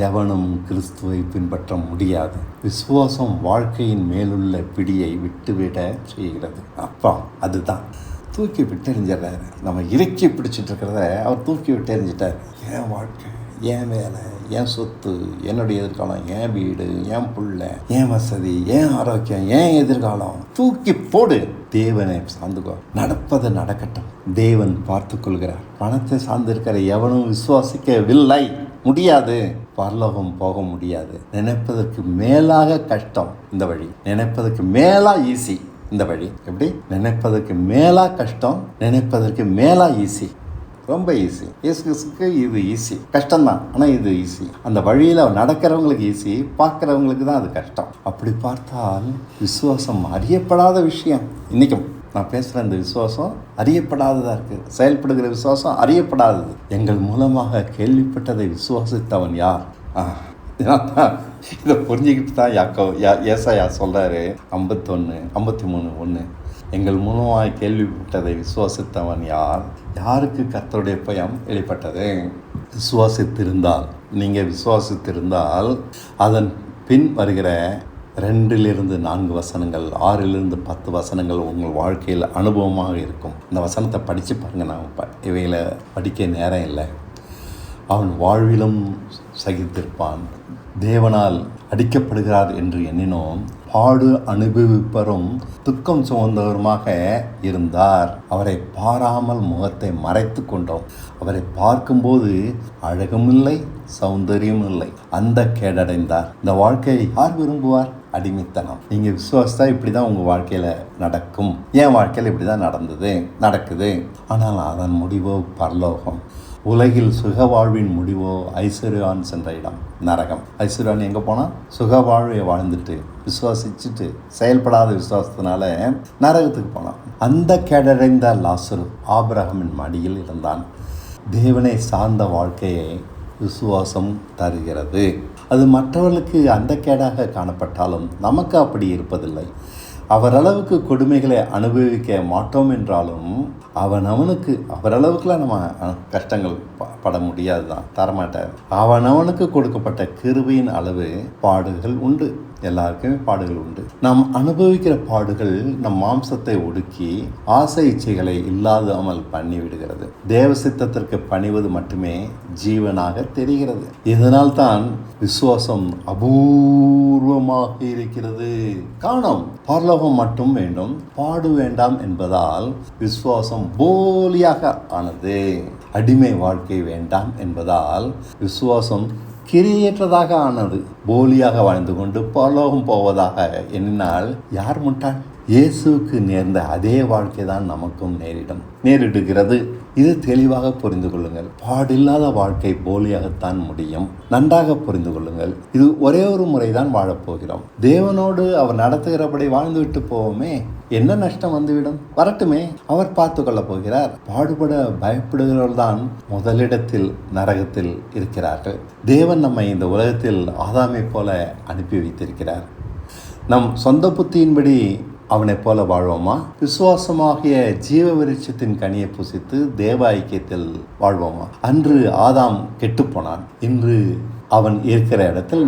எவனும் கிறிஸ்துவை பின்பற்ற முடியாது. விசுவாசம் வாழ்க்கையின் மேலுள்ள பிடியை விட்டுவிட செய்கிறது. அப்பா அதுதான் தூக்கி விட்டெறிஞ்சிடறாரு. நம்ம இறுக்கி பிடிச்சிட்டு இருக்கிறத அவர் தூக்கி விட்டெறிஞ்சிட்டார். என் வாழ்க்கை, என் வேலை, என் சொத்து, என்னுடைய எதிர்காலம், என் வீடு, என் பிள்ளை, என் வசதி, என் ஆரோக்கியம், என் எதிர்காலம் தூக்கி போடு. தேவனை சார்ந்துக்கோ. நடப்பது நடக்கட்டும், தேவன் பார்த்து கொள்கிறார். பணத்தை சார்ந்திருக்கிற எவனும் விசுவாசிக்கவில்லை, முடியாது. பரலோகம் போக முடியாது. நினைப்பதற்கு மேலாக கஷ்டம் இந்த வழி, நினைப்பதற்கு மேலா ஈஸி இந்த வழி. எப்படி? நினைப்பதற்கு மேலா கஷ்டம், நினைப்பதற்கு மேலா ஈஸி. ரொம்ப ஈஸி. இயேசு கிறிஸ்துக்கு இது ஈஸி. கஷ்டம்தான், ஆனால் இது ஈஸி. அந்த வழியில் நடக்கிறவங்களுக்கு ஈஸி, பார்க்குறவங்களுக்கு தான் அது கஷ்டம். அப்படி பார்த்தால் விசுவாசம் அறியப்படாத விஷயம். இன்றைக்கும் நான் பேசுகிற இந்த விசுவாசம் அறியப்படாததாக இருக்குது. செயல்படுகிற விசுவாசம் அறியப்படாதது. எங்கள் மூலமாக கேள்விப்பட்டதை விசுவாசித்தவன் யார்? இதை புரிஞ்சுக்கிட்டு தான் ஏசாயா சொல்கிறாரு 53:1, எங்கள் மூலமாக கேள்விப்பட்டதை விசுவாசித்தவன் யார்? யாருக்கு கர்த்தருடைய பயம் வெளிப்பட்டது? விசுவாசித்திருந்தால் அதன் பின் வருகிற 2-4 வசனங்கள், 6-10 வசனங்கள் உங்கள் வாழ்க்கையில் அனுபவமாக இருக்கும். இந்த வசனத்தை படித்து பாருங்கள். நான் இவைகளை படிக்க நேரம் இல்லை. அவன் வாழ்விலும் சகித்திருப்பான். தேவனால் அடிக்கப்படுகிறார் என்று எண்ணினோம், பாடு அனுபவிப்பரும் துக்கம் சுமந்தவருமாக இருந்தார். அவரை பாராமல் முகத்தை மறைத்து கொண்டோம். அவரை பார்க்கும்போது அழகும் இல்லை, சௌந்தரியம் இல்லை, அந்த கேடடைந்தார். இந்த வாழ்க்கையை யார் விரும்புவார்? அடிமைத்தனம். நீங்கள் விசுவாசத்தா இப்படி தான் உங்கள் வாழ்க்கையில் நடக்கும். என் வாழ்க்கையில் இப்படி தான் நடக்குது. ஆனால் அதன் முடிவோ பரலோகம். உலகில் சுக வாழ்வின் முடிவோ ஐஸ்வர்யான் சென்ற இடம் நரகம். ஐஸ்வர்யான் எங்கே போனால் சுக வாழ்வை வாழ்ந்துட்டு விசுவாசிச்சுட்டு செயல்படாத விசுவாசத்தினால நரகத்துக்கு போனான். அந்த கேடடைந்த லாசரு ஆபிரகாமின் மடியில் இருந்தான். தேவனை சார்ந்த வாழ்க்கையை விசுவாசம் தருகிறது. அது மற்றவர்களுக்கு அந்த கேடாக காணப்பட்டாலும் நமக்கு அப்படி இருப்பதில்லை. அவரளவுக்கு கொடுமைகளை அனுபவிக்க மாட்டோம் என்றாலும் அவரளவுக்குலாம் நம்ம கஷ்டங்கள் பட முடியாது தான், தரமாட்டார். அவனுக்கு கொடுக்கப்பட்ட கிருபையின் அளவு பாடுகள் உண்டு. எல்லாருக்குமே பாடுகள் உண்டு. நாம் அனுபவிக்கிற பாடுகள் நம் மாம்சத்தை ஒடுக்கி ஆசை இச்சைகளை இல்லாதாமல் பண்ணி விடுகிறது. தேவ சித்தத்திற்கு பணிவது மட்டுமே ஜீவனாக தெரிகிறது. இதனால் தான் விசுவாசம் அபூர்வமாக இருக்கிறது. காணோம், பரலோகம் மட்டும் வேண்டும், பாடு வேண்டாம் என்பதால் விசுவாசம் போலியாக ஆனது. அடிமை வாழ்க்கை வேண்டாம் என்பதால் விசுவாசம் கிரியேற்றதாக ஆனது. போலியாக வாழ்ந்து கொண்டு பரலோகம் போவதாக எண்ணினால் யார் முட்டாள்? இயேசுவுக்கு நேர்ந்த அதே வாழ்க்கை தான் நமக்கும் நேரிடுகிறது. இது தெளிவாக புரிந்து கொள்ளுங்கள். பாடில்லாத வாழ்க்கை போலியாகத்தான் முடியும். நன்றாக புரிந்து கொள்ளுங்கள். இது ஒரே ஒரு முறைதான் வாழப்போகிறோம். தேவனோடு அவர் நடத்துகிறபடி வாழ்ந்துவிட்டு போவோமே, என்ன நஷ்டம் வந்துவிடும்? வரட்டுமே, அவர் பார்த்து கொள்ளப் போகிறார். பாடுபட பயப்படுகிறவர்கள் தான் முதலிடத்தில் நரகத்தில் இருக்கிறார்கள். தேவன் நம்மை இந்த உலகத்தில் ஆதாமை போல அனுப்பி வைத்திருக்கிறார். நம் சொந்த புத்தியின்படி அவனை போல வாழ்வோமா? விசுவாசமாகிய ஜீவ விருட்சத்தின் கனியை புசித்து தேவ ஐக்கியத்தில் வாழ்வோமா? அன்று ஆதாம் கெட்டுப்போனான். இன்று அவன் இருக்கிற இடத்தில்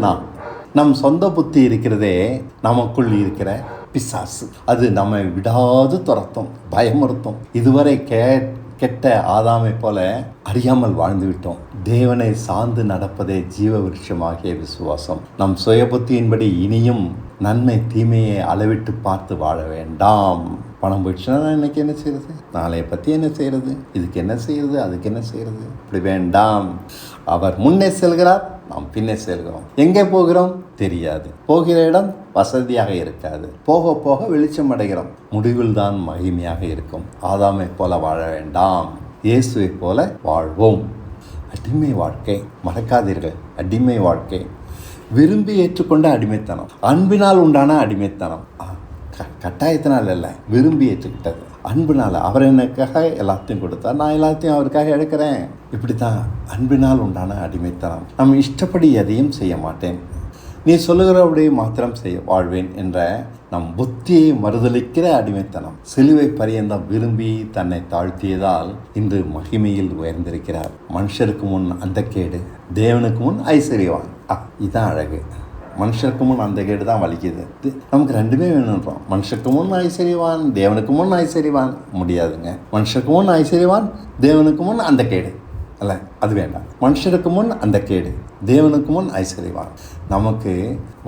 நம் சொந்த புத்தி இருக்கிறதே, நமக்குள் இருக்கிற பிசாசு. அது நம்மை விடாது துரத்தும், பயமுறுத்தும். இதுவரை கெட்ட ஆதாமை போல அறியாமல் வாழ்ந்து விட்டோம். தேவனை சார்ந்து நடப்பதே ஜீவ விருட்சமாகிய விசுவாசம். நம் சுய புத்தியின்படி இனியும் நன்மை தீமையை அளவிட்டு பார்த்து வாழ வேண்டாம். பணம் போயிடுச்சுன்னா இன்னைக்கு என்ன செய்யறது, நாளைய பற்றி என்ன செய்யறது, இதுக்கு என்ன செய்யறது, அதுக்கு என்ன செய்யறது, இப்படி வேண்டாம். அவர் முன்னே செல்கிறார், நாம் பின்னே செல்கிறோம். எங்கே போகிறோம் தெரியாது. போகிற இடம் வசதியாக இருக்காது. போக போக வெளிச்சம் அடைகிறோம். முடிவில் தான் மகிமையாக இருக்கும். ஆதாமை போல வாழ வேண்டாம், இயேசுவை போல வாழ்வோம். அடிமை வாழ்க்கை மறக்காதீர்கள். அடிமை வாழ்க்கை விரும்பி ஏற்றுக்கொண்ட அடிமைத்தனம், அன்பினால் உண்டான அடிமைத்தனம். கட்டாயத்தினால் இல்லை, விரும்பி ஏற்றுக்கிட்டது. அன்பினால் அவர் எனக்காக எல்லாத்தையும் கொடுத்தார், நான் எல்லாத்தையும் அவருக்காக எடுக்கிறேன். இப்படி தான் அன்பினால் உண்டான அடிமைத்தனம். நம்ம இஷ்டப்படி எதையும் செய்ய மாட்டேன், நீ சொல்லுகிறபடி மாத்திரம் வாழ்வேன் என்ற நம் புத்தியை மறுதலிக்கிற அடிமைத்தனம். சிலுவை பரியந்தம் விரும்பி தன்னை தாழ்த்தியதால் இன்று மகிமையில் உயர்ந்திருக்கிறார். மனுஷருக்கு முன் அந்த கேடு, தேவனுக்கு முன் ஐஸ்வர்யவான். இதுதான் அழகு. மனுஷருக்கு முன் அந்த கேடு தான் வலிக்குது. நமக்கு ரெண்டுமே வேணுன்றோம். மனுஷருக்கு முன் ஐஸ்வர்யவான், தேவனுக்கு முன் ஐஸ்வர்யவான் முடியாதுங்க. மனுஷருக்கு முன் ஐஸ்வர்யவான், தேவனுக்கு முன் அந்த கேடு அல்ல, அது வேண்டாம். மனுஷருக்கு முன் அந்த கேடு, தேவனுக்கு முன் ஐஸ்வர்யவான். நமக்கு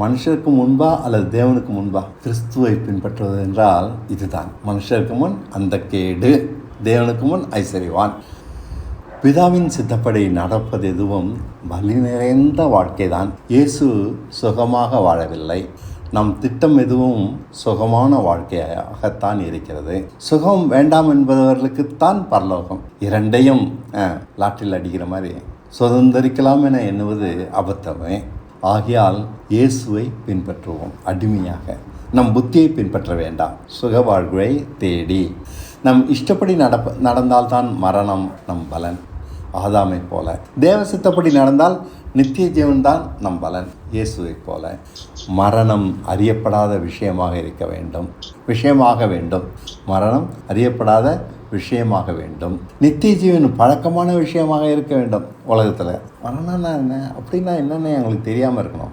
மனுஷருக்கு முன்பா அல்லது தேவனுக்கு முன்பா கிறிஸ்துவை பின்பற்றுவது என்றால் இதுதான். மனுஷருக்கு முன் அந்த கேடு, தேவனுக்கு முன் ஐஸ்வர்யவான். பிதாவின் சித்தப்படி நடப்பது எதுவும் வலி நிறைந்த வாழ்க்கை தான். இயேசு சுகமாக வாழவில்லை, நம் திட்டம் எதுவும் சுகமான வாழ்க்கையாகத்தான் இருக்கிறது. சுகம் வேண்டாம் என்பவர்களுக்குத்தான் பரலோகம். இரண்டையும் லாட்டில் அடிக்கிற மாதிரி சுதந்திரிக்கலாம் என எண்ணுவது அபத்தமே. ஆகையால் இயேசுவை பின்பற்றுவோம் அடிமையாக. நம் புத்தியை பின்பற்ற வேண்டாம். சுக வாழ்வை தேடி நம் இஷ்டப்படி நடந்தால்தான் மரணம் நம் பலன். ஆதாமை போல தேவ சித்தப்படி நடந்தால் நித்திய ஜீவன்தான் நம் பலன். இயேசுவை போல மரணம் அறியப்படாத விஷயமாக வேண்டும். மரணம் அறியப்படாத விஷயமாக வேண்டும். நித்திய ஜீவன் பழக்கமான விஷயமாக இருக்க வேண்டும். உலகத்தில் மரணம்னா என்ன, அப்படின்னா என்னென்னு எங்களுக்கு தெரியாமல் இருக்கணும்.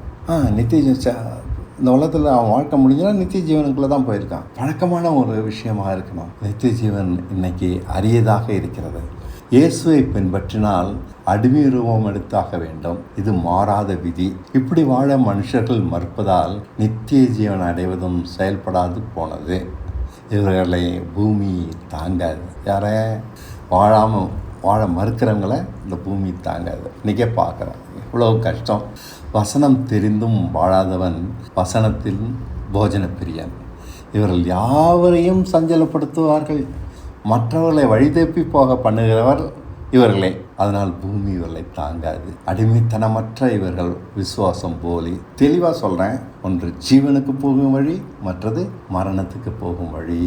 நித்திய ஜீவன் இந்த உலகத்தில் அவன் வாழ்க்கை முடிஞ்சுன்னா நித்திய ஜீவனுக்குள்ளே தான் போயிருக்கான். பழக்கமான ஒரு விஷயமாக இருக்கணும். நித்திய ஜீவன் இன்னைக்கு அரியதாக இருக்கிறது. இயேசுவை பின்பற்றினால் அடிமை ரூபம் எடுத்தாக வேண்டும். இது மாறாத விதி. இப்படி வாழ மனுஷர்கள் மறுப்பதால் நித்திய ஜீவன் அடைவதும் செயல்படாது போனது. இவர்களை பூமி தாங்காது. யாரே வாழ மறுக்கிறவங்களை இந்த பூமி தாங்காது. இன்றைக்கே பார்க்குறேன் இவ்வளோ கஷ்டம். வசனம் தெரிந்தும் வாழாதவன் வசனத்தில் போஜன பிரியன். இவர்கள் யாவரையும் சஞ்சலப்படுத்துவார்கள். மற்றவர்களை வழிதப்பி போக பண்ணுகிறவர் இவர்களே. அதனால் பூமி இவர்களை தாங்காது. அடிமைத்தனமற்ற இவர்கள் விசுவாசம் போலி. தெளிவாக சொல்கிறேன், ஒன்று ஜீவனுக்கு போகும் வழி, மற்றது மரணத்துக்கு போகும் வழி.